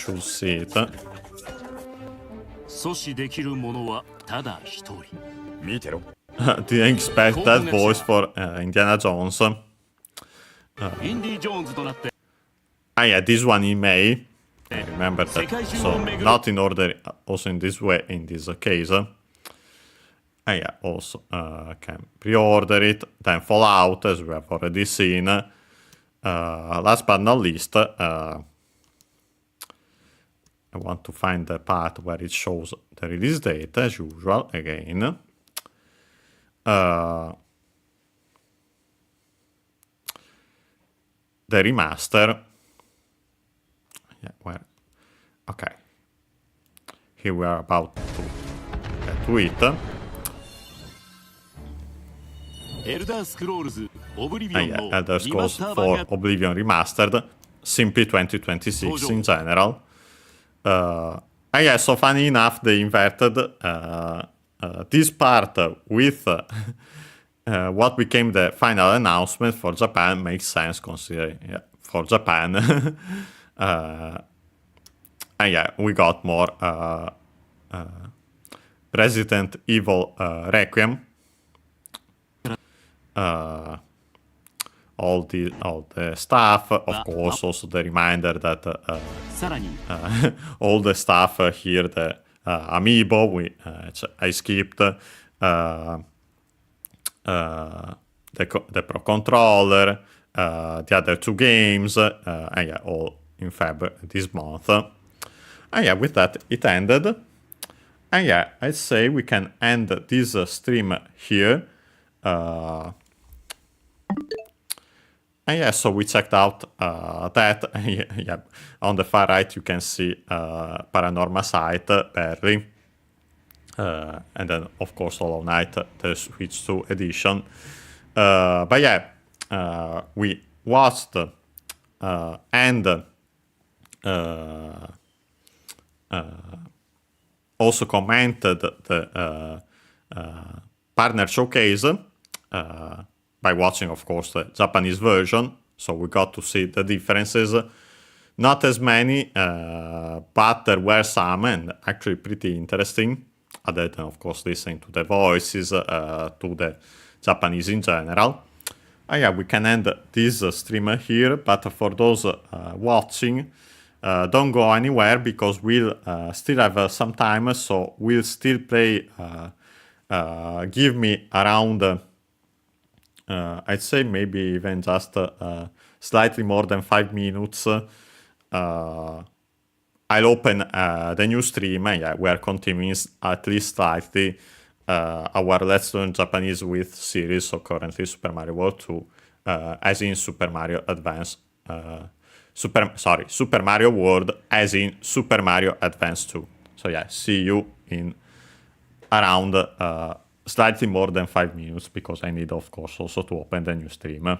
阻止できる者はただ一人。見てろ。Didn't expect that voice for Indiana Jones. Indy Jones となって。Yeah, this one in May. I remember that. So not in order, also in this way, in this case. Yeah, also can pre-order it. Then Fallout, as we have already seen. Last but not least, I want to find the part where it shows the release date, as usual, again. The remaster. Yeah, where? Okay. Here we are about to get to it. Elder Scrolls Oblivion 4 Oblivion Remastered, simply 2026 in general. Yeah, so funny enough, they inverted this part with what became the final announcement for Japan. Makes sense considering, yeah, for Japan. Yeah, we got more Resident Evil Requiem. All the stuff, of course, also the reminder that all the stuff here, the amiibo, I skipped, the Pro Controller, the other two games, and yeah, all in February this month. And yeah, with that, it ended. And yeah, I'd say we can end this stream here. And yeah, so we checked out that. Yeah, on the far right you can see Paranormal Sight, Perry, and then of course Hollow Knight, the Switch 2 edition. But yeah, we watched and also commented the partner showcase. By watching, of course, the Japanese version, so we got to see the differences. Not as many, but there were some, and actually pretty interesting. Other than, of course, listening to the voices, to the Japanese in general. Yeah, we can end this stream here, but for those watching, don't go anywhere, because we'll still have some time, so we'll still play. Give me around... I'd say maybe even just slightly more than 5 minutes. I'll open the new stream. Yeah, we are continuing at least slightly our Let's Learn Japanese with series. So currently Super Mario World 2, as in Super Mario Advance. Super Mario World, as in Super Mario Advance 2. So yeah, see you in around... slightly more than 5 minutes, because I need, of course, also to open the new stream.